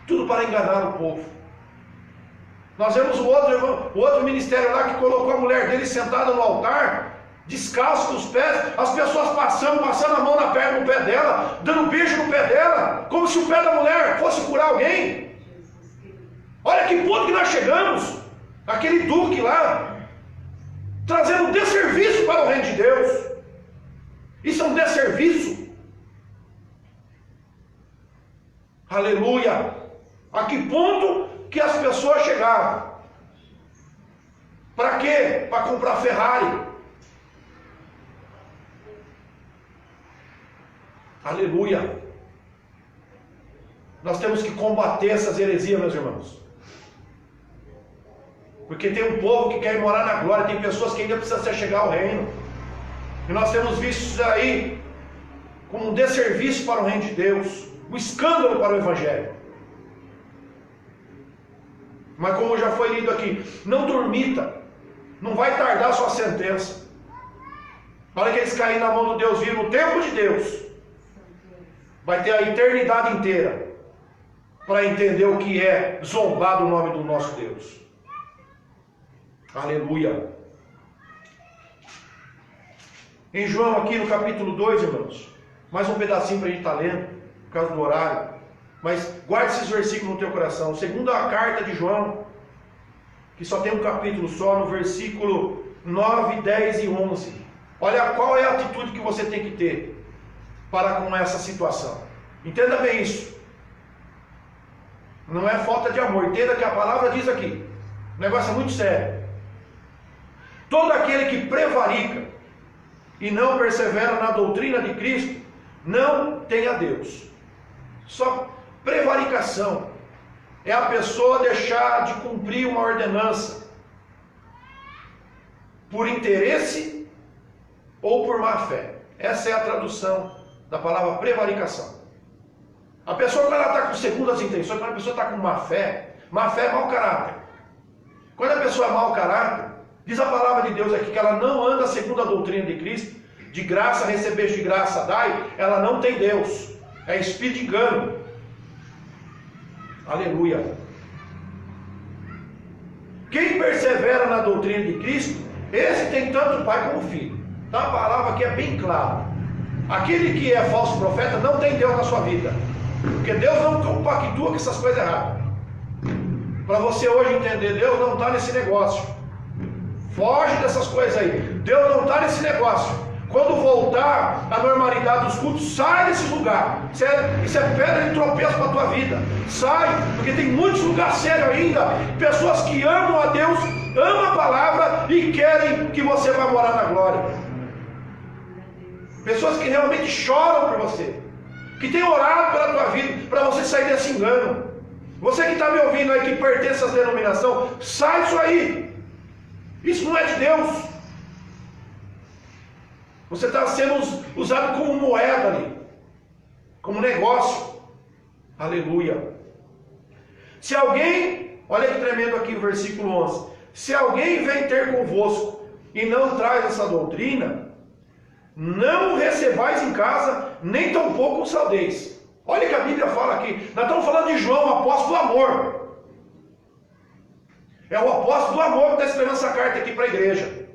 Tudo para enganar o povo. Nós vemos o outro ministério lá que colocou a mulher dele sentada no altar, descalço dos pés, as pessoas passando a mão na perna, no pé dela, dando beijo no pé dela, como se o pé da mulher fosse curar alguém. Olha que ponto que nós chegamos. Aquele duque lá, trazendo desserviço para o reino de Deus. Isso é um desserviço. Aleluia. A que ponto que as pessoas chegaram? Para quê? Para comprar Ferrari. Aleluia. Nós temos que combater essas heresias, meus irmãos. Porque tem um povo que quer morar na glória, tem pessoas que ainda precisam se chegar ao reino. E nós temos visto isso aí como um desserviço para o reino de Deus, um escândalo para o Evangelho. Mas como já foi lido aqui, não dormita, não vai tardar a sua sentença. Na hora que eles caírem na mão do Deus vivo, no tempo de Deus, vai ter a eternidade inteira para entender o que é zombar do nome do nosso Deus. Aleluia. Em João aqui no capítulo 2, irmãos, mais um pedacinho para a gente estar lendo, por causa do horário. Mas guarde esses versículos no teu coração. Segundo a carta de João, que só tem um capítulo só, no versículo 9, 10 e 11. Olha qual é a atitude que você tem que ter para com essa situação. Entenda bem isso. Não é falta de amor. Entenda que a palavra diz aqui. O negócio é muito sério. Todo aquele que prevarica e não persevera na doutrina de Cristo, não tem a Deus. Só prevaricação, é a pessoa deixar de cumprir uma ordenança por interesse ou por má fé. Essa é a tradução da palavra prevaricação. A pessoa, quando ela está com segundas intenções, quando a pessoa está com má fé é mau caráter. Quando a pessoa é mau caráter, diz a palavra de Deus aqui que ela não anda segundo a doutrina de Cristo, de graça recebeste, de graça dai, ela não tem Deus, é espírito de engano. Aleluia. Quem persevera na doutrina de Cristo, esse tem tanto pai como filho. Então a palavra aqui é bem clara. Aquele que é falso profeta não tem Deus na sua vida, porque Deus não compactua com essas coisas erradas. Para você hoje entender, Deus não está nesse negócio. Foge dessas coisas aí. Deus não está nesse negócio. Quando voltar à normalidade dos cultos, sai desse lugar. Isso é pedra de tropeço para a tua vida. Sai, porque tem muitos lugares sérios ainda. Pessoas que amam a Deus, amam a palavra e querem que você vá morar na glória. Pessoas que realmente choram por você, que têm orado pela tua vida, para você sair desse engano. Você que está me ouvindo aí, que pertence a essa denominação, sai disso aí. Isso não é de Deus. Você está sendo usado como moeda ali, como negócio. Aleluia. Se alguém, olha que tremendo aqui o versículo 11: se alguém vem ter convosco e não traz essa doutrina, não o recebais em casa, nem tampouco o saudeis. Olha que a Bíblia fala aqui. Nós estamos falando de João, o apóstolo do amor. É o apóstolo do amor que está escrevendo essa carta aqui para a igreja.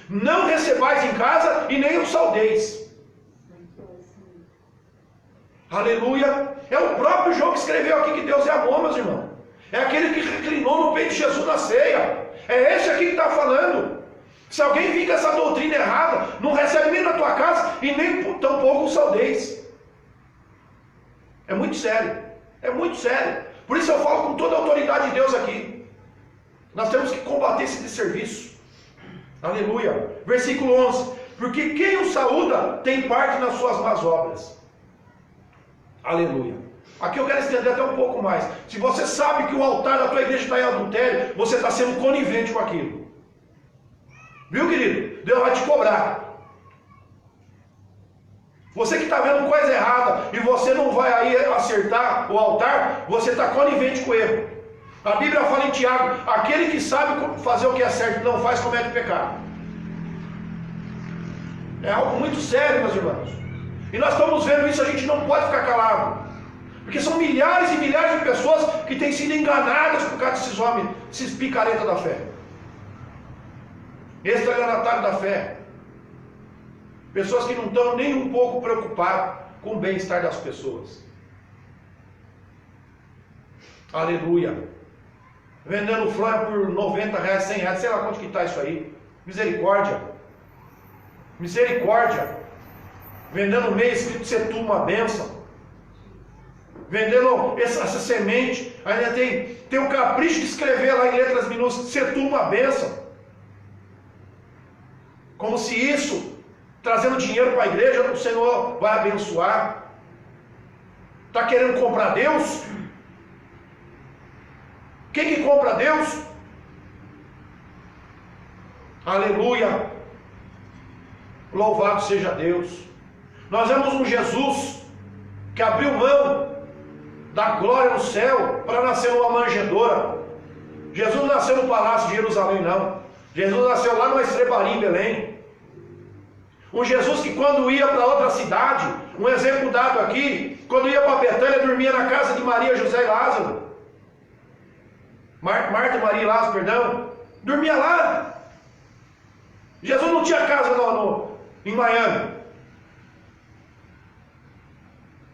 Não recebais em casa e nem o saudeis. Aleluia. É o próprio João que escreveu aqui que Deus é amor, meus irmãos. É aquele que reclinou no peito de Jesus na ceia. É esse aqui que está falando. Se alguém fica essa doutrina errada, não recebe nem na tua casa e nem tampouco o saudeis. É muito sério. É muito sério. Por isso eu falo com toda a autoridade de Deus aqui. Nós temos que combater esse desserviço. Aleluia. Versículo 11. Porque quem o saúda tem parte nas suas más obras. Aleluia. Aqui eu quero estender até um pouco mais. Se você sabe que o altar da tua igreja está em adultério, você está sendo conivente com aquilo. Viu, querido? Deus vai te cobrar. Você que está vendo coisa errada e você não vai aí acertar o altar, você está conivente com o erro. A Bíblia fala em Tiago: aquele que sabe fazer o que é certo e não faz, comete pecado. É algo muito sério, meus irmãos. E nós estamos vendo isso, a gente não pode ficar calado. Porque são milhares e milhares de pessoas que têm sido enganadas por causa desses homens, esses picaretas da fé. Estelionatários da fé. Pessoas que não estão nem um pouco preocupadas com o bem-estar das pessoas. Aleluia. Vendendo flor por R$90, R$100, sei lá quanto que está isso aí. Misericórdia. Misericórdia. Vendendo meia escrito ser tu uma bênção. Vendendo essa semente. Ainda tem o capricho de escrever lá em letras minúsculas: ser tu uma bênção. Como se isso, trazendo dinheiro para a igreja, o Senhor vai abençoar. Está querendo comprar Deus? Quem que compra Deus? Aleluia. Louvado seja Deus. Nós vemos um Jesus que abriu mão da glória no céu para nascer numa manjedoura. Jesus não nasceu no palácio de Jerusalém, não. Jesus nasceu lá numa estrebaria em Belém. Um Jesus que quando ia para outra cidade, um exemplo dado aqui, quando ia para Betânia, dormia na casa de Maria, José e Lázaro. Marta, Maria e Lázaro, perdão. Dormia lá. Jesus não tinha casa em Miami.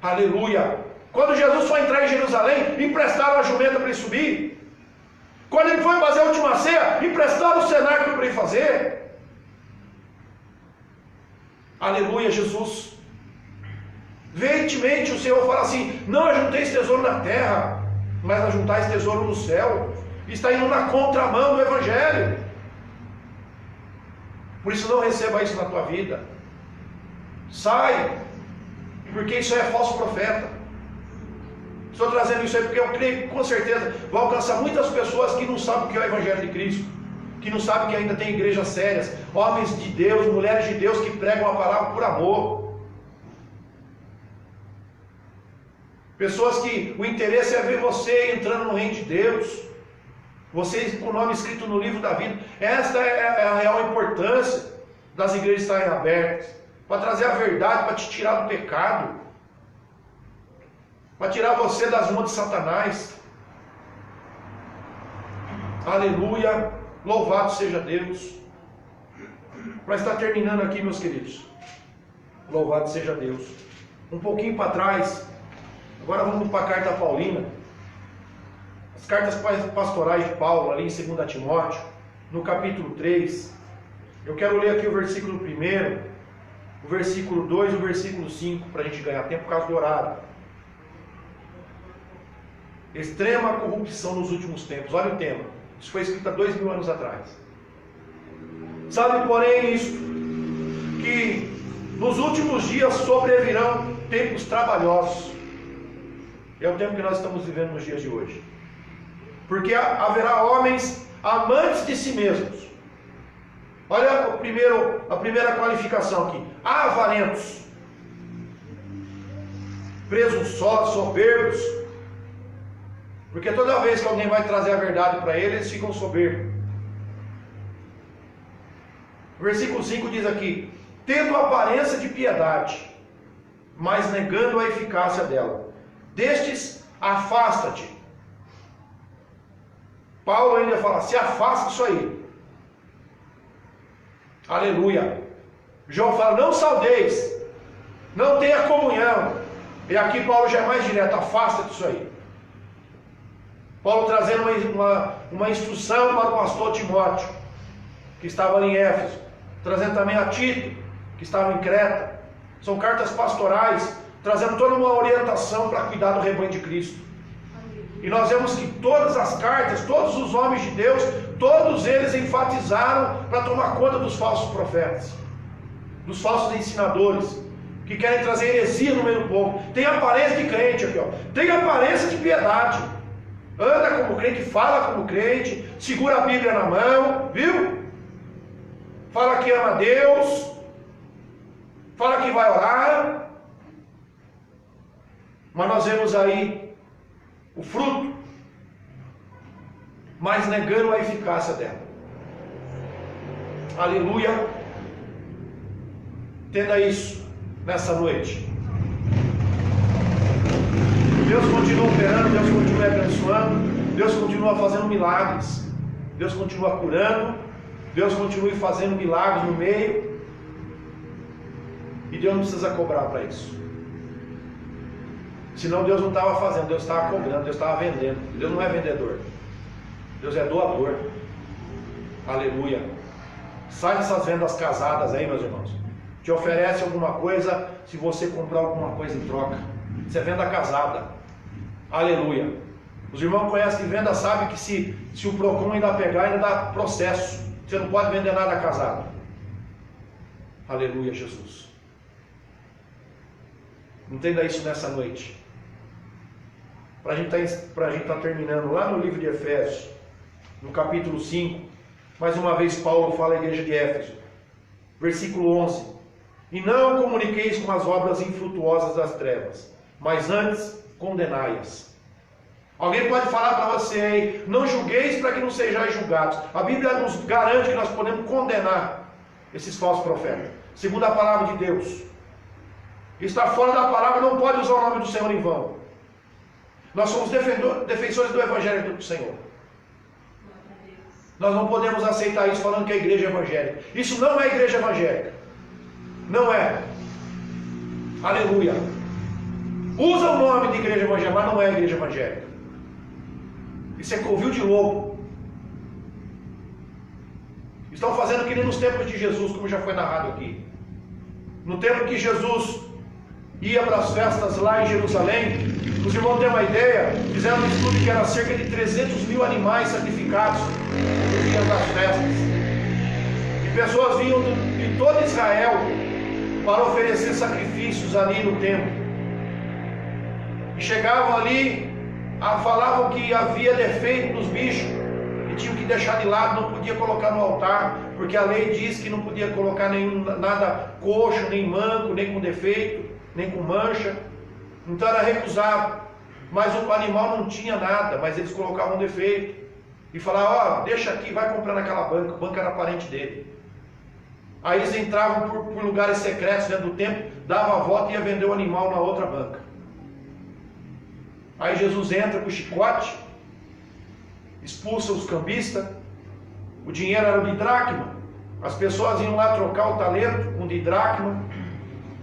Aleluia. Quando Jesus foi entrar em Jerusalém, emprestaram a jumenta para ele subir. Quando ele foi fazer a última ceia, emprestaram o cenáculo para ele fazer. Aleluia, Jesus. Veementemente o Senhor fala assim: não ajunteis tesouro na terra, mas ajuntais tesouro no céu. Está indo na contramão do Evangelho. Por isso não receba isso na tua vida. Sai, porque isso é falso profeta. Estou trazendo isso aí porque eu creio que com certeza vai alcançar muitas pessoas que não sabem o que é o Evangelho de Cristo, que não sabem que ainda tem igrejas sérias, homens de Deus, mulheres de Deus que pregam a palavra por amor. Pessoas que o interesse é ver você entrando no reino de Deus, você com o nome escrito no livro da vida. Esta é a real importância das igrejas estarem abertas, para trazer a verdade, para te tirar do pecado, para tirar você das mãos de Satanás. Aleluia, louvado seja Deus. Para estar terminando aqui, meus queridos, louvado seja Deus. Um pouquinho para trás, agora vamos para a carta paulina, as cartas pastorais de Paulo, ali em 2 Timóteo, no capítulo 3, eu quero ler aqui o versículo 1, o versículo 2 e o versículo 5, para a gente ganhar tempo por causa do horário. Extrema corrupção nos últimos tempos. Olha o tema. Isso foi escrito há 2000 anos atrás. Sabe, porém, isto, que nos últimos dias sobrevirão tempos trabalhosos. É o tempo que nós estamos vivendo nos dias de hoje. Porque haverá homens amantes de si mesmos. Olha a primeira qualificação aqui. Avarentos, presunçosos, soberbos. Porque toda vez que alguém vai trazer a verdade para eles ficam soberbos. O versículo 5 diz aqui: tendo aparência de piedade, mas negando a eficácia dela. Destes, afasta-te. Paulo ainda fala: se afasta disso aí. Aleluia. João fala: não saudeis, não tenha comunhão. E aqui Paulo já é mais direto: afasta disso aí. Paulo trazendo uma instrução para o pastor Timóteo, que estava ali em Éfeso, trazendo também a Tito, que estava em Creta. São cartas pastorais, trazendo toda uma orientação para cuidar do rebanho de Cristo. E nós vemos que todas as cartas, todos os homens de Deus, todos eles enfatizaram para tomar conta dos falsos profetas, dos falsos ensinadores, que querem trazer heresia no meio do povo. Tem aparência de crente aqui, ó. Tem aparência de piedade. Anda como crente, fala como crente, segura a Bíblia na mão, viu? Fala que ama Deus, fala que vai orar. Mas nós vemos aí o fruto, mas negando a eficácia dela. Aleluia. Entenda isso nessa noite. Deus continua operando, Deus continua abençoando, Deus continua fazendo milagres, Deus continua curando, Deus continua fazendo milagres no meio, e Deus não precisa cobrar para isso. Senão Deus não estava fazendo, Deus estava cobrando, Deus estava vendendo. Deus não é vendedor, Deus é doador. Aleluia. Sai dessas vendas casadas aí, meus irmãos. Te oferece alguma coisa se você comprar alguma coisa em troca. Isso é venda casada. Aleluia. Os irmãos conhecem de venda, sabem que se o PROCON ainda pegar, ainda dá processo. Você não pode vender nada casado. Aleluia, Jesus. Entenda isso nessa noite. Para a gente estar terminando lá no livro de Efésios, no capítulo 5, mais uma vez Paulo fala à igreja de Éfeso, versículo 11: e não comuniqueis com as obras infrutuosas das trevas, mas antes condenai-as. Alguém pode falar para você aí: não julgueis para que não sejais julgados. A Bíblia nos garante que nós podemos condenar esses falsos profetas, segundo a palavra de Deus. Está fora da palavra, não pode usar o nome do Senhor em vão. Nós somos defensores do Evangelho do Senhor. Nós não podemos aceitar isso falando que é igreja evangélica. Isso não é igreja evangélica. Não é. Aleluia. Usa o nome de igreja evangélica, mas não é igreja evangélica. Isso é covil de lobo. Estão fazendo que nem nos tempos de Jesus, como já foi narrado aqui. No tempo que Jesus ia para as festas lá em Jerusalém, os irmãos têm uma ideia, fizeram um estudo que era cerca de 300 mil animais sacrificados no dia das festas. E pessoas vinham de todo Israel para oferecer sacrifícios ali no templo. E chegavam ali, falavam que havia defeito nos bichos, e tinham que deixar de lado, não podia colocar no altar, porque a lei diz que não podia colocar nada coxo, nem manco, nem com defeito, nem com mancha. Então era recusado. Mas o animal não tinha nada, mas eles colocavam defeito. E falavam, deixa aqui, vai comprar naquela banca. A banca era parente dele. Aí eles entravam por lugares secretos dentro do templo, dava a volta e ia vender o animal na outra banca. Aí Jesus entra com o chicote, expulsa os cambistas. O dinheiro era de dracma. As pessoas iam lá trocar o talento, um de dracma.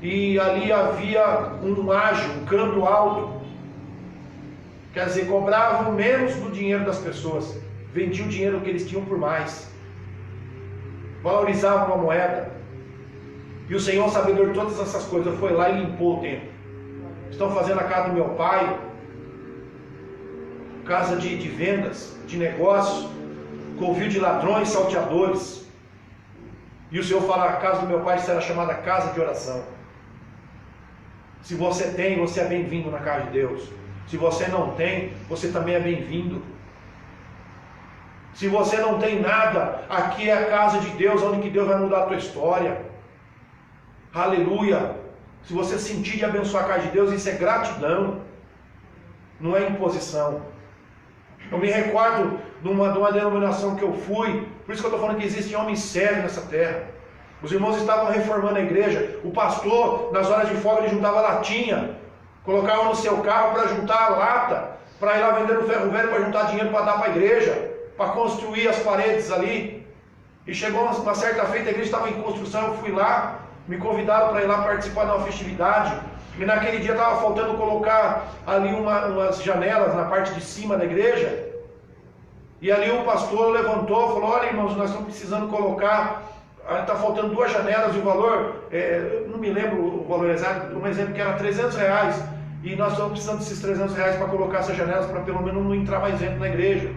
E ali havia um ágio, um câmbio alto. Quer dizer, cobravam menos do dinheiro das pessoas. Vendiam o dinheiro que eles tinham por mais. Valorizavam a moeda. E o Senhor, sabedor de todas essas coisas, foi lá e limpou o templo. Estão fazendo a casa do meu pai, casa de vendas, de negócios, covil de ladrões, salteadores. E o Senhor fala, a casa do meu pai será chamada casa de oração. Se você tem, você é bem-vindo na casa de Deus. Se você não tem, você também é bem-vindo. Se você não tem nada, aqui é a casa de Deus, onde que Deus vai mudar a tua história. Aleluia. Se você sentir de abençoar a casa de Deus, isso é gratidão, não é imposição. Eu me recordo de uma denominação que eu fui, por isso que eu estou falando que existem homens sérios nessa terra. Os irmãos estavam reformando a igreja, o pastor, nas horas de folga, ele juntava latinha, colocava no seu carro para juntar a lata, para ir lá vender no ferro velho, para juntar dinheiro para dar para a igreja, para construir as paredes ali. E chegou uma certa feita, a igreja estava em construção, eu fui lá, me convidaram para ir lá participar de uma festividade, e naquele dia estava faltando colocar ali umas janelas na parte de cima da igreja, e ali o pastor levantou e falou, olha irmãos, nós estamos precisando colocar, está faltando 2 janelas e o valor, não me lembro o valor exato, um exemplo que era R$300, e nós estamos precisando desses R$300 para colocar essas janelas, para pelo menos não entrar mais vento na igreja.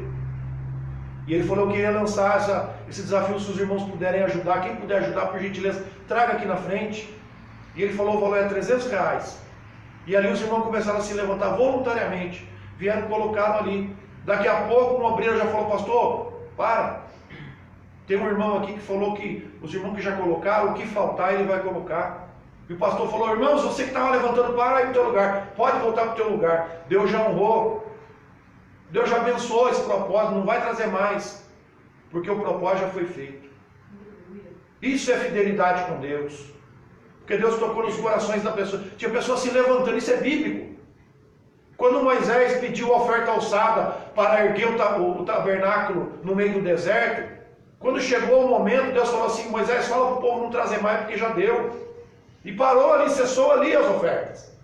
E ele falou que eu queria lançar esse desafio, se os irmãos puderem ajudar, quem puder ajudar, por gentileza, traga aqui na frente. E ele falou, o valor é R$300. E ali os irmãos começaram a se levantar voluntariamente, vieram colocá-lo ali. Daqui a pouco um obreiro já falou, pastor, para. Tem um irmão aqui que falou que os irmãos que já colocaram, o que faltar ele vai colocar. E o pastor falou, irmãos, você que estava levantando, para aí no teu lugar, pode voltar para o teu lugar. Deus já honrou. Deus já abençoou esse propósito, não vai trazer mais, porque o propósito já foi feito. Isso é fidelidade com Deus, porque Deus tocou nos corações da pessoa. Tinha pessoas se levantando, isso é bíblico. Quando Moisés pediu a oferta alçada para erguer o tabernáculo no meio do deserto, quando chegou o momento, Deus falou assim, Moisés, fala para o povo não trazer mais, porque já deu. E parou ali, cessou ali as ofertas.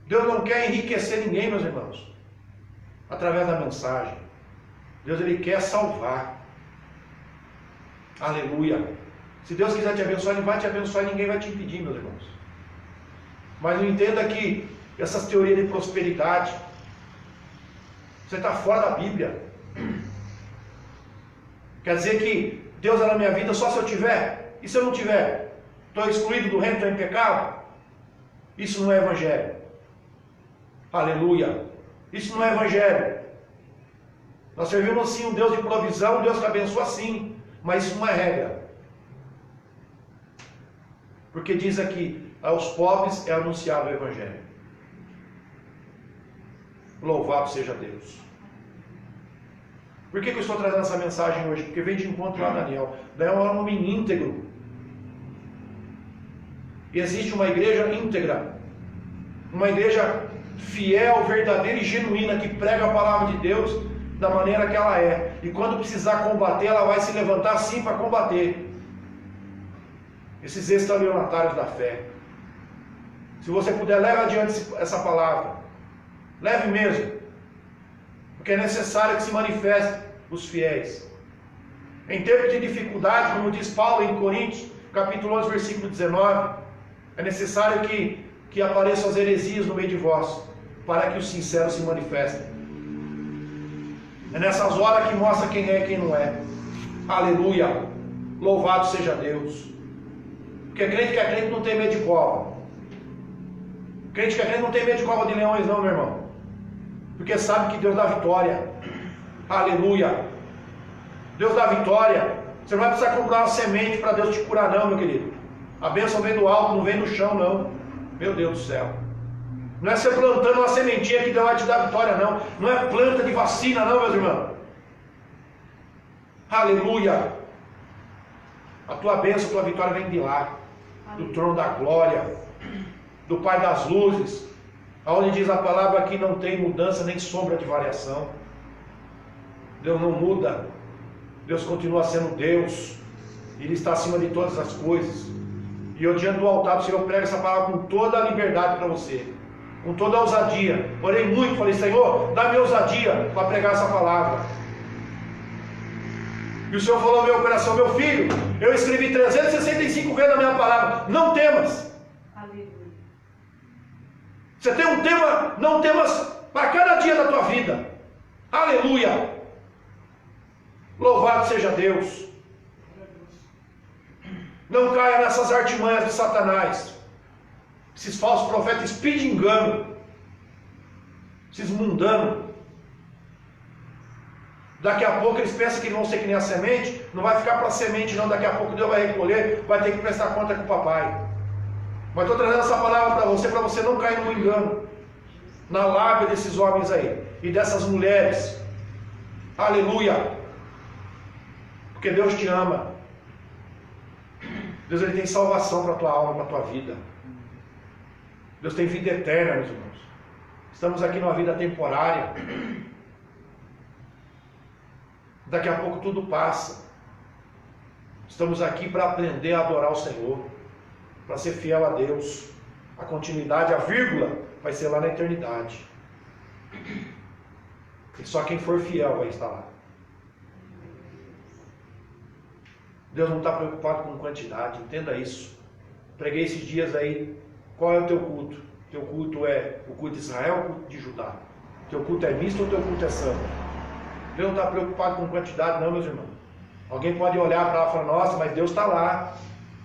Deus não quer enriquecer ninguém, meus irmãos, através da mensagem. Deus, Ele quer salvar. Aleluia. Se Deus quiser te abençoar, Ele vai te abençoar e ninguém vai te impedir, meus irmãos. Mas não entenda que essas teorias de prosperidade, você está fora da Bíblia. Quer dizer que Deus é na minha vida só se eu tiver? E se eu não tiver? Estou excluído do reino, estou em pecado? Isso não é evangelho. Aleluia. Isso não é evangelho. Nós servimos sim um Deus de provisão, um Deus que abençoa sim, mas isso não é regra. Porque diz aqui, aos pobres é anunciado o evangelho. Louvado seja Deus. Por que eu estou trazendo essa mensagem hoje? Porque vem de encontro lá Daniel. Daniel é um homem íntegro. E existe uma igreja íntegra. Uma igreja fiel, verdadeira e genuína, que prega a palavra de Deus da maneira que ela é. E quando precisar combater, ela vai se levantar sim para combater esses estelionatários da fé. Se você puder, leve adiante essa palavra. Leve mesmo. Porque é necessário que se manifeste os fiéis. Em tempos de dificuldade, como diz Paulo em Coríntios, capítulo 11, versículo 19, é necessário que apareçam as heresias no meio de vós, para que os sinceros se manifestem. É nessas horas que mostra quem é e quem não é. Aleluia. Louvado seja Deus. Porque crente que é crente não tem medo de cobra. Crente que é crente não tem medo de cova de leões não, meu irmão. Porque sabe que Deus dá vitória. Aleluia. Deus dá vitória. Você não vai precisar comprar uma semente para Deus te curar não, meu querido. A bênção vem do alto, não vem do chão não. Meu Deus do céu. Não é você plantando uma sementinha que Deus vai te dar vitória não. Não é planta de vacina não, meus irmãos. Aleluia. A tua bênção, a tua vitória vem de lá. Do trono da glória. Do Pai das luzes. Onde diz a palavra que não tem mudança nem sombra de variação. Deus não muda. Deus continua sendo Deus. Ele está acima de todas as coisas. E eu diante do altar do Senhor prego essa palavra com toda a liberdade para você. Com toda a ousadia. Orei muito, falei, Senhor, dá-me ousadia para pregar essa palavra. E o Senhor falou no meu coração, meu filho, eu escrevi 365 vezes a minha palavra. Não temas. Aleluia. Você tem um tema, não temas para cada dia da tua vida. Aleluia. Louvado seja Deus. Não caia nessas artimanhas de Satanás. Esses falsos profetas espíritos de engano. Esses mundanos. Daqui a pouco eles pensam que vão ser que nem a semente. Não vai ficar para a semente não. Daqui a pouco Deus vai recolher. Vai ter que prestar conta com o papai. Mas estou trazendo essa palavra para você não cair no engano. Na lábia desses homens aí. E dessas mulheres. Aleluia. Porque Deus te ama. Deus ele tem salvação para a tua alma, para a tua vida. Deus tem vida eterna, meus irmãos. Estamos aqui numa vida temporária. Daqui a pouco tudo passa. Estamos aqui para aprender a adorar o Senhor. Para ser fiel a Deus. A continuidade, a vírgula, vai ser lá na eternidade. E só quem for fiel vai estar lá. Deus não está preocupado com quantidade, entenda isso. Preguei esses dias aí, qual é o teu culto? Teu culto é o culto de Israel ou o culto de Judá? Teu culto é misto ou teu culto é santo? Deus não está preocupado com quantidade não, meus irmãos. Alguém pode olhar para lá e falar, nossa, mas Deus está lá.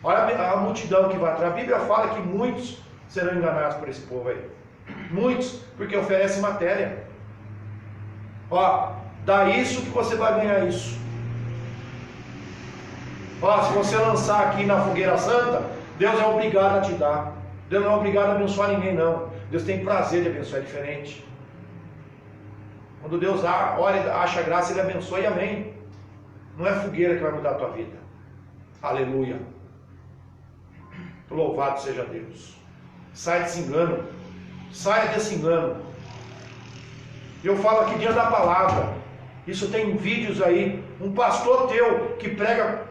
Olha a multidão que vai atrás. A Bíblia fala que muitos serão enganados por esse povo aí. Muitos, porque oferecem matéria. Ó, dá isso que você vai ganhar isso. Ó, se você lançar aqui na fogueira santa, Deus é obrigado a te dar. Deus não é obrigado a abençoar ninguém não. Deus tem prazer de abençoar, é diferente. Quando Deus olha, acha graça, Ele abençoa e amém. Não é fogueira que vai mudar a tua vida. Aleluia. Louvado seja Deus. Saia desse engano. Saia desse engano. Eu falo aqui diante da palavra. Isso tem vídeos aí. Um pastor teu que prega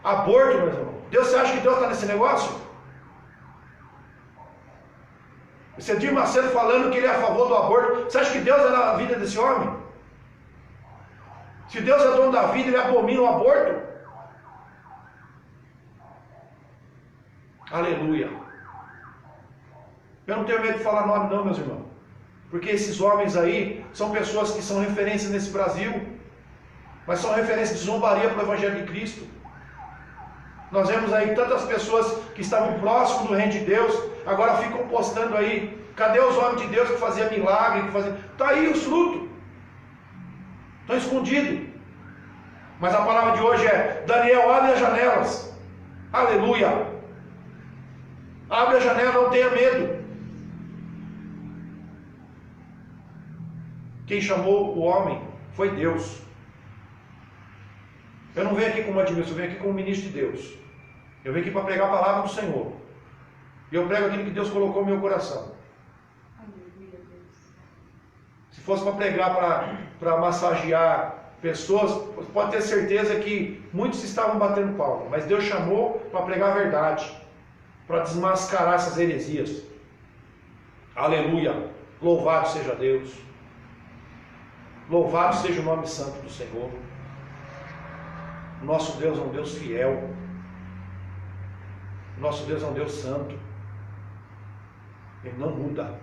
aborto, meu irmão. Deus, você acha que Deus está nesse negócio? Você Edir Macedo falando que ele é a favor do aborto. Você acha que Deus é na vida desse homem? Se Deus é dono da vida, ele abomina o aborto? Aleluia. Eu não tenho medo de falar nome não, meus irmãos. Porque esses homens aí são pessoas que são referências nesse Brasil. Mas são referências de zombaria para o Evangelho de Cristo. Nós vemos aí tantas pessoas que estavam próximos do reino de Deus, agora ficam postando aí, cadê os homens de Deus que faziam milagre, que faziam... Está aí os frutos. Estão escondidos. Mas a palavra de hoje é, Daniel, abre as janelas. Aleluia. Abre a janela, não tenha medo. Quem chamou o homem foi Deus. Eu não venho aqui como administrador, eu venho aqui como ministro de Deus. Eu venho aqui para pregar a palavra do Senhor. E eu prego aquilo que Deus colocou no meu coração. Se fosse para pregar, para massagear pessoas, pode ter certeza que muitos estavam batendo palma. Mas Deus chamou para pregar a verdade. Para desmascarar essas heresias. Aleluia. Louvado seja Deus. Louvado seja o nome santo do Senhor. Nosso Deus é um Deus fiel. Nosso Deus é um Deus santo. Ele não muda.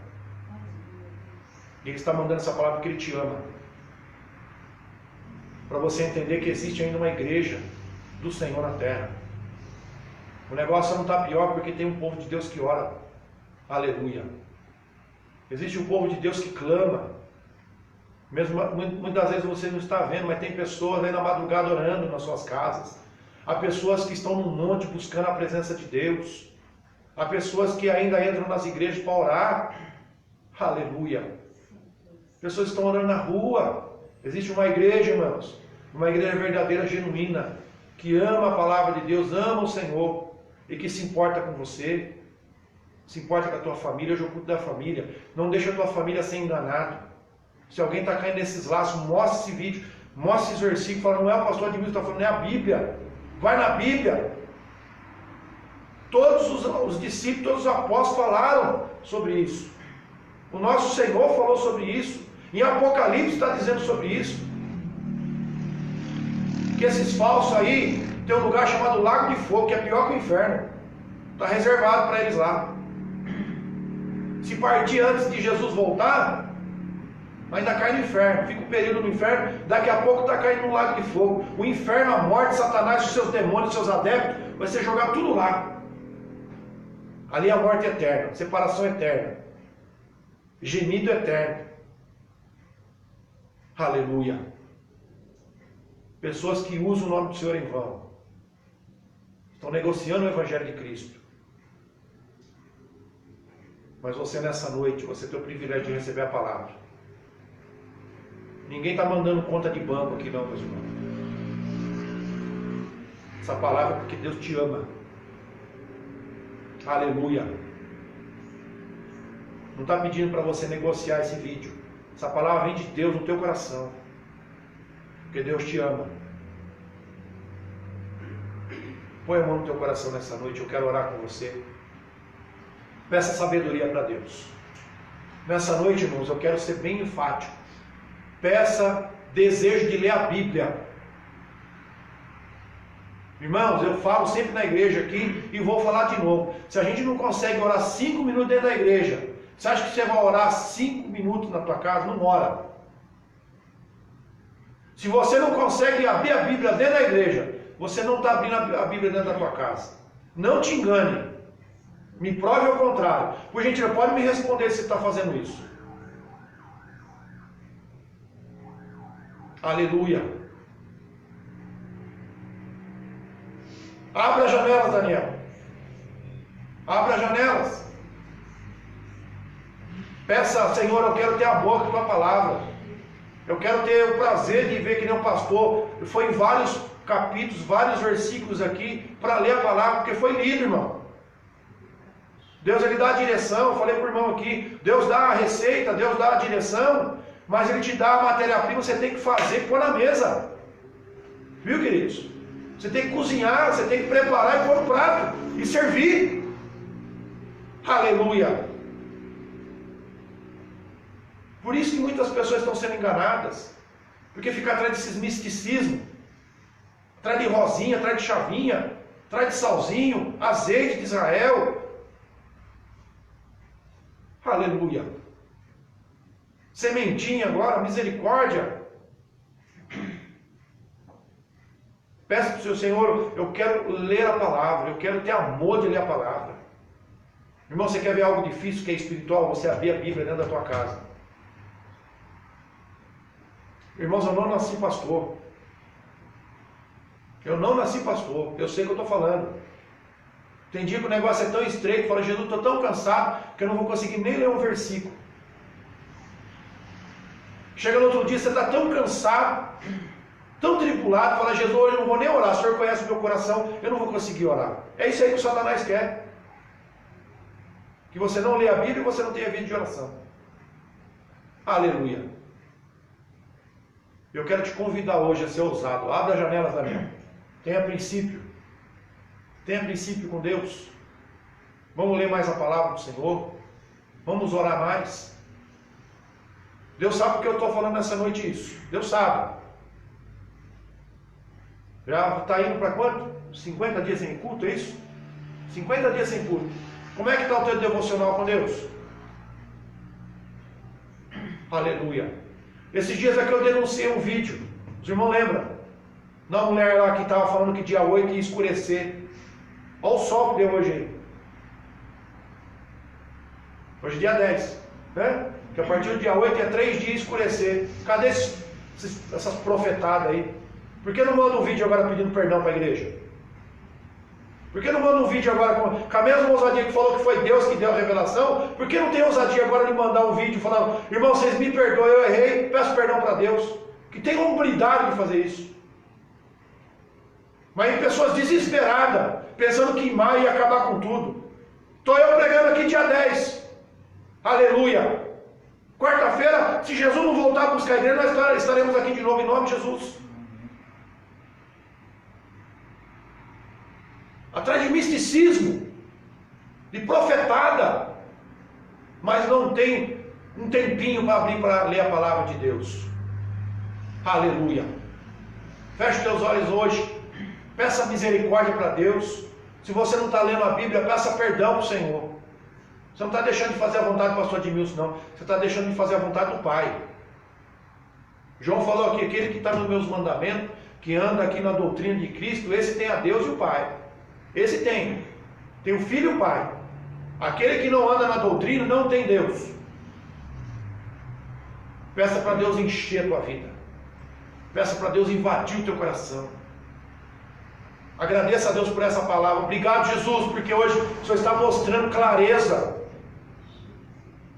Ele está mandando essa palavra porque Ele te ama. Para você entender que existe ainda uma igreja do Senhor na terra. O negócio não está pior porque tem um povo de Deus que ora. Aleluia. Existe um povo de Deus que clama. Mesmo, muitas vezes você não está vendo, mas tem pessoas aí na madrugada orando nas suas casas. Há pessoas que estão no monte buscando a presença de Deus. Há pessoas que ainda entram nas igrejas para orar. Aleluia. Pessoas que estão orando na rua. Existe uma igreja, irmãos, uma igreja verdadeira, genuína, que ama a palavra de Deus, ama o Senhor e que se importa com você, se importa com a tua família. Hoje eu cuido da família. Não deixa a tua família ser enganado. Se alguém está caindo nesses laços, mostra esse vídeo, mostra esses versículos, fala, não é o pastor Admilson que está falando, não é a Bíblia. Vai na Bíblia. Todos os discípulos, todos os apóstolos falaram sobre isso. O nosso Senhor falou sobre isso. Em Apocalipse está dizendo sobre isso. Que esses falsos aí tem um lugar chamado Lago de Fogo, que é pior que o inferno. Está reservado para eles lá. Se partir antes de Jesus voltar, ainda cai no inferno, fica um período no inferno, daqui a pouco está caindo no lago de fogo. O inferno, a morte, Satanás, os seus demônios, os seus adeptos, vai ser jogado tudo lá. Ali a morte eterna, separação eterna, gemido eterno. Aleluia. Pessoas que usam o nome do Senhor em vão, estão negociando o Evangelho de Cristo. Mas você nessa noite, você tem o privilégio de receber a palavra. Ninguém está mandando conta de banco aqui não, meus irmãos. Essa palavra é porque Deus te ama. Aleluia. Não está pedindo para você negociar esse vídeo. Essa palavra vem de Deus no teu coração. Porque Deus te ama. Põe a mão no teu coração nessa noite. Eu quero orar com você. Peça sabedoria para Deus. Nessa noite, irmãos, eu quero ser bem enfático. Peça desejo de ler a Bíblia. Irmãos, eu falo sempre na igreja aqui e vou falar de novo. Se a gente não consegue orar 5 minutos dentro da igreja, você acha que você vai orar 5 minutos na tua casa? Não ora. Se você não consegue abrir a Bíblia dentro da igreja, você não está abrindo a Bíblia dentro da tua casa. Não te engane. Me prove ao contrário. Por gentileza, pode me responder se está fazendo isso. Aleluia. Abra as janelas, Daniel. Abra as janelas. Peça, Senhor, eu quero ter a boca da tua palavra. Eu quero ter o prazer de ver que nem o pastor. Foi em vários capítulos, vários versículos aqui para ler a palavra, porque foi lido, irmão. Deus, ele dá a direção. Eu falei para o irmão aqui, Deus dá a receita, Deus dá a direção, mas ele te dá a matéria-prima, você tem que fazer e pôr na mesa. Viu, queridos? Você tem que cozinhar, você tem que preparar e pôr no prato e servir. Aleluia. Por isso que muitas pessoas estão sendo enganadas, porque fica atrás desses misticismos, atrás de rosinha, atrás de chavinha, atrás de salzinho, azeite de Israel. Aleluia. Sementinha agora, misericórdia. Peça para o seu Senhor, eu quero ler a palavra, eu quero ter amor de ler a palavra. Irmão, você quer ver algo difícil que é espiritual? Você abrir a Bíblia dentro da tua casa. Irmãos, eu não nasci pastor. Eu não nasci pastor. Eu sei o que eu estou falando. Tem dia que o negócio é tão estreito, fala, Jesus, estou tão cansado que eu não vou conseguir nem ler um versículo. Chega no outro dia, você está tão cansado, tão tribulado, fala, Jesus, hoje eu não vou nem orar, o Senhor conhece o meu coração, eu não vou conseguir orar. É isso aí que o Satanás quer. Que você não lê a Bíblia e você não tenha vida de oração. Aleluia. Eu quero te convidar hoje a ser ousado. Abra as janelas da minha. Tenha princípio. Tenha princípio com Deus. Vamos ler mais a palavra do Senhor. Vamos orar mais. Deus sabe porque eu estou falando nessa noite isso. Deus sabe. Já está indo para quanto? 50 dias sem culto, é isso? 50 dias sem culto. Como é que está o teu devocional com Deus? Aleluia. Esses dias aqui eu denunciei um vídeo. Os irmãos lembram? Da mulher lá que estava falando que dia 8 ia escurecer. Olha o sol que deu hoje aí. Hoje é dia 10. né? Que a partir do dia 8 é 3 dias escurecer. Cadê essas profetadas aí? Por que não manda um vídeo agora pedindo perdão para a igreja? Por que não manda um vídeo agora com a mesma ousadia que falou que foi Deus que deu a revelação? Por que não tem ousadia agora de mandar um vídeo falando: irmão, vocês me perdoem, eu errei, peço perdão para Deus? Que tem hombridade de fazer isso. Mas em pessoas desesperadas, pensando que em maio ia acabar com tudo. Estou eu pregando aqui dia 10. Aleluia. Quarta-feira, se Jesus não voltar a buscar a igreja, nós estaremos aqui de novo em nome de Jesus. Atrás de misticismo, de profetada, mas não tem um tempinho para abrir para ler a palavra de Deus. Aleluia. Feche teus olhos hoje, peça misericórdia para Deus. Se você não está lendo a Bíblia, peça perdão para o Senhor. Você não está deixando de fazer a vontade do pastor Edmilson, não. Você está deixando de fazer a vontade do Pai. João falou aqui: aquele que está nos meus mandamentos, que anda aqui na doutrina de Cristo, esse tem a Deus e o Pai. Esse tem. Tem o Filho e o Pai. Aquele que não anda na doutrina não tem Deus. Peça para Deus encher a tua vida. Peça para Deus invadir o teu coração. Agradeça a Deus por essa palavra. Obrigado, Jesus, porque hoje o Senhor está mostrando clareza.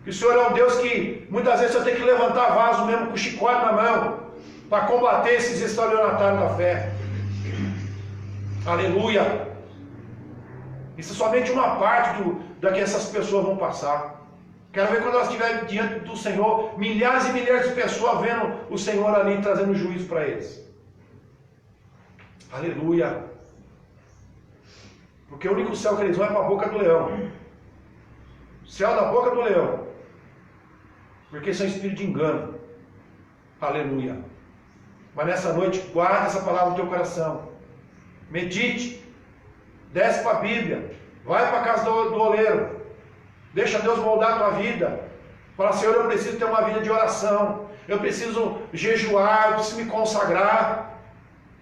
Que o Senhor é um Deus que muitas vezes você tem que levantar vaso mesmo com chicote na mão para combater esses estelionatários da fé. Aleluia. Isso é somente uma parte da que essas pessoas vão passar. Quero ver quando elas estiverem diante do Senhor, milhares e milhares de pessoas vendo o Senhor ali trazendo juízo para eles. Aleluia. Porque o único céu que eles vão é para a boca do leão. Céu da boca do leão. Porque isso é um espírito de engano. Aleluia. Mas nessa noite, guarda essa palavra no teu coração. Medite. Desce para a Bíblia. Vai para a casa do oleiro. Deixa Deus moldar a tua vida. Fala: Senhor, eu preciso ter uma vida de oração. Eu preciso jejuar. Eu preciso me consagrar.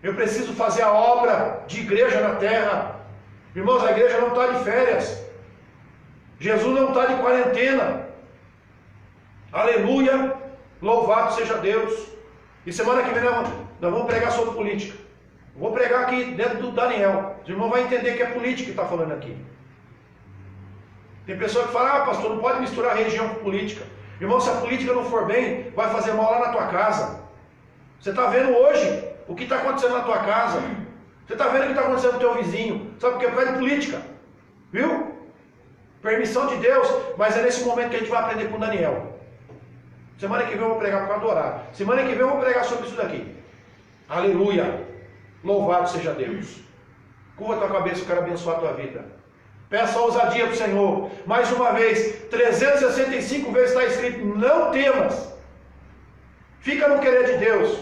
Eu preciso fazer a obra de igreja na terra. Irmãos, a igreja não está de férias. Jesus não está de quarentena. Aleluia. Louvado seja Deus. E semana que vem nós vamos pregar sobre política. Vou pregar aqui dentro do Daniel. Os irmãos vão entender que é política que está falando aqui. Tem pessoa que fala: ah, pastor, não pode misturar religião com política. Irmão, se a política não for bem, vai fazer mal lá na tua casa. Você está vendo hoje o que está acontecendo na tua casa. Você está vendo o que está acontecendo no teu vizinho. Sabe por quê? Por causa de política. Viu? Permissão de Deus. Mas é nesse momento que a gente vai aprender com Daniel. Semana que vem eu vou pregar por causa do horário. Semana que vem eu vou pregar sobre isso daqui. Aleluia. Louvado seja Deus. Curva a tua cabeça, eu quero abençoar a tua vida. Peça ousadia para o Senhor. Mais uma vez, 365 vezes está escrito: não temas. Fica no querer de Deus,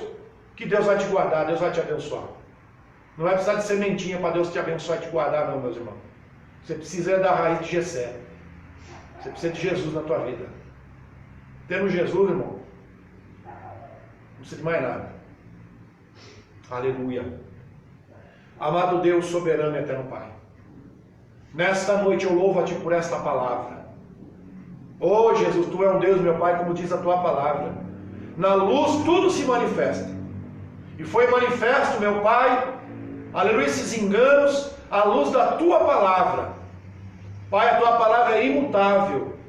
que Deus vai te guardar, Deus vai te abençoar. Não vai precisar de sementinha para Deus te abençoar e te guardar, não, meus irmãos. Você precisa da raiz de Jessé. Você precisa de Jesus na tua vida. Tendo Jesus, irmão, não precisa de mais nada. Aleluia. Amado Deus, soberano e eterno Pai, nesta noite eu louvo a Ti por esta palavra. Oh Jesus, Tu é um Deus, meu Pai, como diz a Tua palavra. Na luz tudo se manifesta. E foi manifesto, meu Pai, aleluia, esses enganos, à luz da Tua palavra. Pai, a Tua palavra é imutável.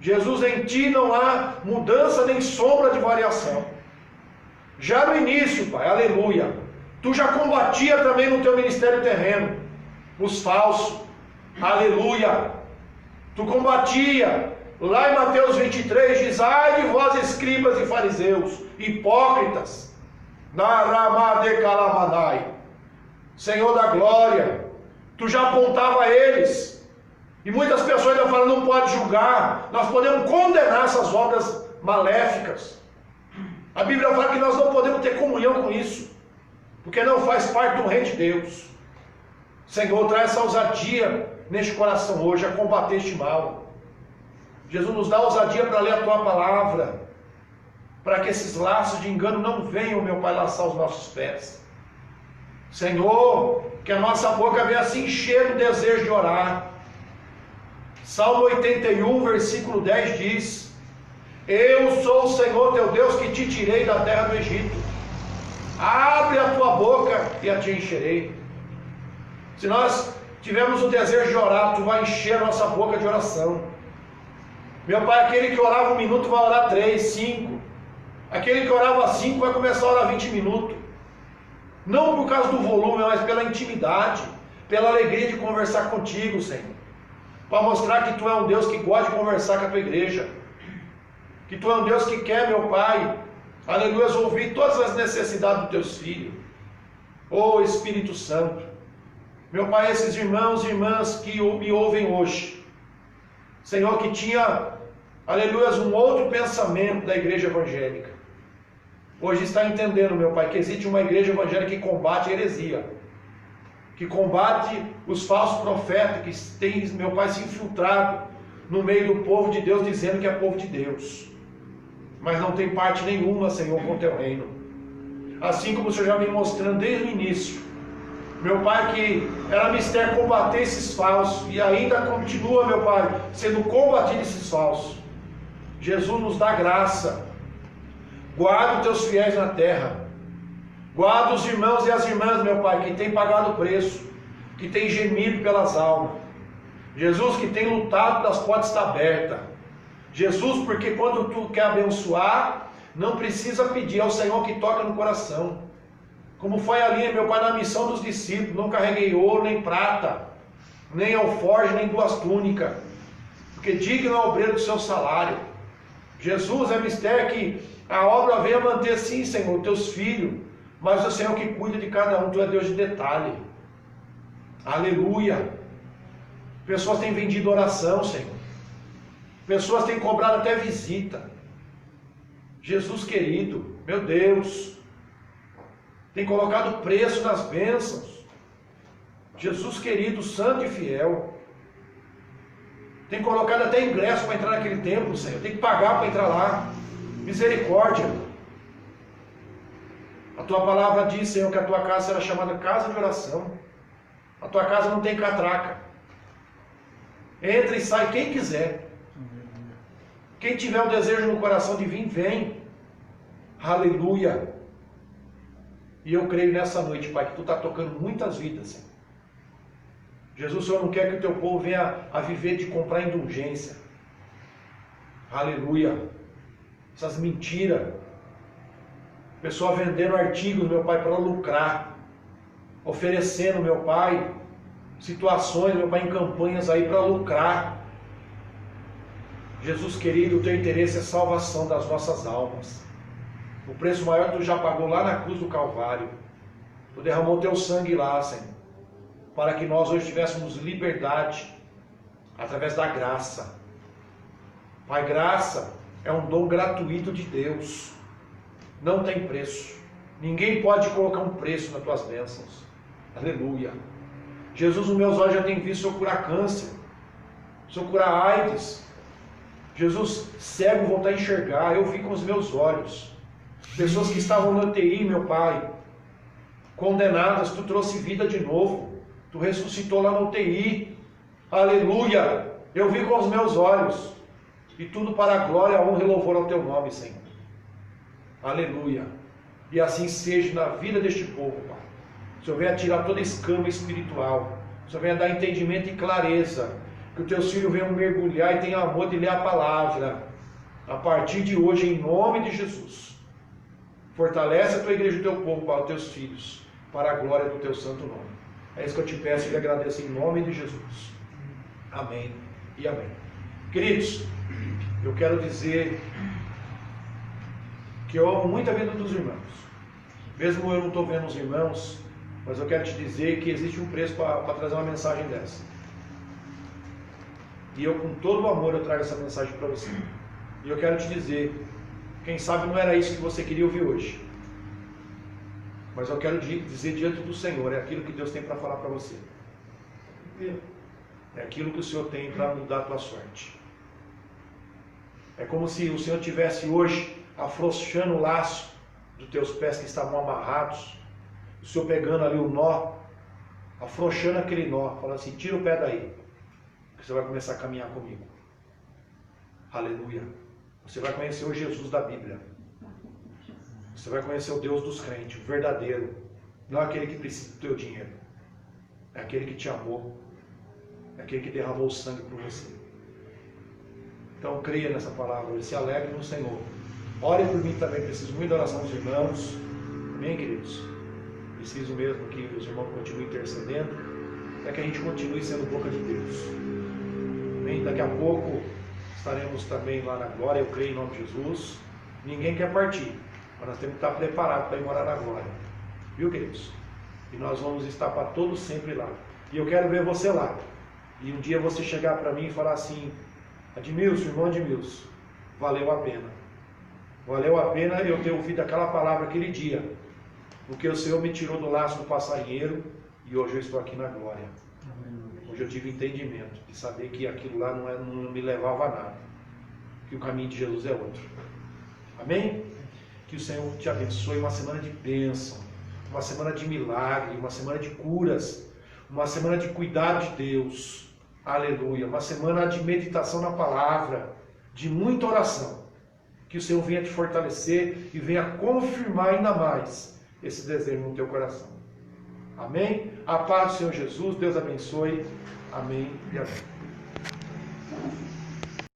Jesus, em Ti não há mudança nem sombra de variação. Já no início, Pai, aleluia, Tu já combatia também no Teu ministério terreno os falsos, aleluia. Tu combatia, lá em Mateus 23, diz: ai de vós, escribas e fariseus, hipócritas, Senhor da glória, Tu já apontava a eles. E muitas pessoas ainda falam: não pode julgar, nós podemos condenar essas obras maléficas. A Bíblia fala que nós não podemos ter comunhão com isso, porque não faz parte do reino de Deus. Senhor, traz essa ousadia neste coração hoje, a combater este mal. Jesus, nos dá ousadia para ler a Tua palavra, para que esses laços de engano não venham, meu Pai, laçar os nossos pés. Senhor, que a nossa boca venha se encher do desejo de orar. Salmo 81, versículo 10 diz: Eu sou o Senhor teu Deus que te tirei da terra do Egito. Abre a tua boca e a te encherei. Se nós tivermos o desejo de orar, tu vai encher a nossa boca de oração. Meu Pai, aquele que orava 1 minuto vai orar 3, 5. Aquele que orava 5 vai começar a orar 20 minutos. Não por causa do volume, mas pela intimidade, pela alegria de conversar contigo, Senhor. Para mostrar que tu é um Deus que gosta de conversar com a tua igreja. Que tu é um Deus que quer, meu Pai, aleluia, ouvir todas as necessidades dos teus filhos. Oh Espírito Santo, meu Pai, esses irmãos e irmãs que me ouvem hoje, Senhor, que tinha, aleluia, um outro pensamento da igreja evangélica, hoje está entendendo, meu Pai, que existe uma igreja evangélica que combate a heresia, que combate os falsos profetas, que tem, meu Pai, se infiltrado no meio do povo de Deus, dizendo que é povo de Deus, mas não tem parte nenhuma, Senhor, com o teu reino. Assim como o Senhor já vem mostrando desde o início, meu Pai, que era mistério combater esses falsos, e ainda continua, meu Pai, sendo combatido esses falsos. Jesus nos dá graça. Guarda os teus fiéis na terra. Guarda os irmãos e as irmãs, meu Pai, que têm pagado o preço, que têm gemido pelas almas. Jesus, que tem lutado, das portas estão abertas. Jesus, porque quando tu quer abençoar, não precisa pedir, é o Senhor que toca no coração. Como foi ali, meu Pai, na missão dos discípulos, não carreguei ouro, nem prata, nem alforje, nem 2 túnicas, porque digno é o obreiro do seu salário. Jesus é mistério que a obra venha manter, sim, Senhor, teus filhos, mas o Senhor que cuida de cada um, tu é Deus de detalhe. Aleluia. Pessoas têm vendido oração, Senhor. Pessoas têm cobrado até visita. Jesus querido, meu Deus, tem colocado preço nas bênçãos. Jesus querido, santo e fiel, tem colocado até ingresso para entrar naquele templo, Senhor. Tem que pagar para entrar lá. Misericórdia. A tua palavra diz, Senhor, que a tua casa será chamada casa de oração. A tua casa não tem catraca. Entra e sai quem quiser. Quem tiver um desejo no coração de vir, vem. Aleluia. E eu creio nessa noite, Pai, que tu está tocando muitas vidas, Senhor. Jesus, o Senhor não quer que o teu povo venha a viver de comprar indulgência. Aleluia. Essas mentiras. Pessoa vendendo artigos, meu Pai, para lucrar. Oferecendo, meu Pai, situações, meu Pai, em campanhas aí para lucrar. Jesus querido, o teu interesse é a salvação das nossas almas. O preço maior tu já pagou lá na cruz do Calvário. Tu derramou teu sangue lá, Senhor, para que nós hoje tivéssemos liberdade através da graça. Pai, graça é um dom gratuito de Deus. Não tem preço. Ninguém pode colocar um preço nas tuas bênçãos. Aleluia. Jesus, os meus olhos já têm visto o Senhor curar câncer, o Senhor curar AIDS. Jesus, cego voltar a enxergar. Eu vi com os meus olhos. Pessoas que estavam na UTI, meu Pai, condenadas, tu trouxe vida de novo. Tu ressuscitou lá na UTI. Aleluia. Eu vi com os meus olhos. E tudo para a glória, a honra e louvor ao teu nome, Senhor. Aleluia. E assim seja na vida deste povo, Pai. O Senhor venha tirar toda escama espiritual. O Senhor venha dar entendimento e clareza. Que os teus filhos venham mergulhar e tenham amor de ler a palavra. A partir de hoje, em nome de Jesus. Fortalece a tua igreja e o teu povo para os teus filhos. Para a glória do teu santo nome. É isso que eu te peço e lhe agradeço em nome de Jesus. Amém e amém. Queridos, eu quero dizer que eu amo muito a vida dos irmãos. Mesmo eu não estou vendo os irmãos, mas eu quero te dizer que existe um preço para trazer uma mensagem dessa. E eu, com todo o amor, eu trago essa mensagem para você. E eu quero te dizer, quem sabe não era isso que você queria ouvir hoje. Mas eu quero dizer diante do Senhor, é aquilo que Deus tem para falar para você. É aquilo que o Senhor tem para mudar a tua sorte. É como se o Senhor tivesse hoje afrouxando o laço dos teus pés que estavam amarrados. O Senhor pegando ali o nó, afrouxando aquele nó, falando assim, tira o pé daí, que você vai começar a caminhar comigo. Aleluia. Você vai conhecer o Jesus da Bíblia. Você vai conhecer o Deus dos crentes, o verdadeiro. Não aquele que precisa do teu dinheiro. É aquele que te amou. É aquele que derramou o sangue por você. Então creia nessa palavra e se alegre no Senhor. Ore por mim também, preciso muito da oração dos irmãos. Amém, queridos? Preciso mesmo que os irmãos continuem intercedendo, para que a gente continue sendo boca de Deus. Amém? Daqui a pouco estaremos também lá na glória, eu creio em nome de Jesus. Ninguém quer partir, mas nós temos que estar preparados para ir morar na glória. Viu, queridos? E nós vamos estar para todos sempre lá. E eu quero ver você lá. E um dia você chegar para mim e falar assim: Admilson, irmão Admilson, valeu a pena. Valeu a pena eu ter ouvido aquela palavra aquele dia. Porque o Senhor me tirou do laço do passarinheiro e hoje eu estou aqui na glória. Hoje eu tive entendimento de saber que aquilo lá não me levava a nada. Que o caminho de Jesus é outro. Amém? Que o Senhor te abençoe. Uma semana de bênção, uma semana de milagre, uma semana de curas, uma semana de cuidado de Deus. Aleluia. Uma semana de meditação na palavra, de muita oração. Que o Senhor venha te fortalecer e venha confirmar ainda mais esse desejo no teu coração. Amém? A paz do Senhor Jesus, Deus abençoe. Amém e amém.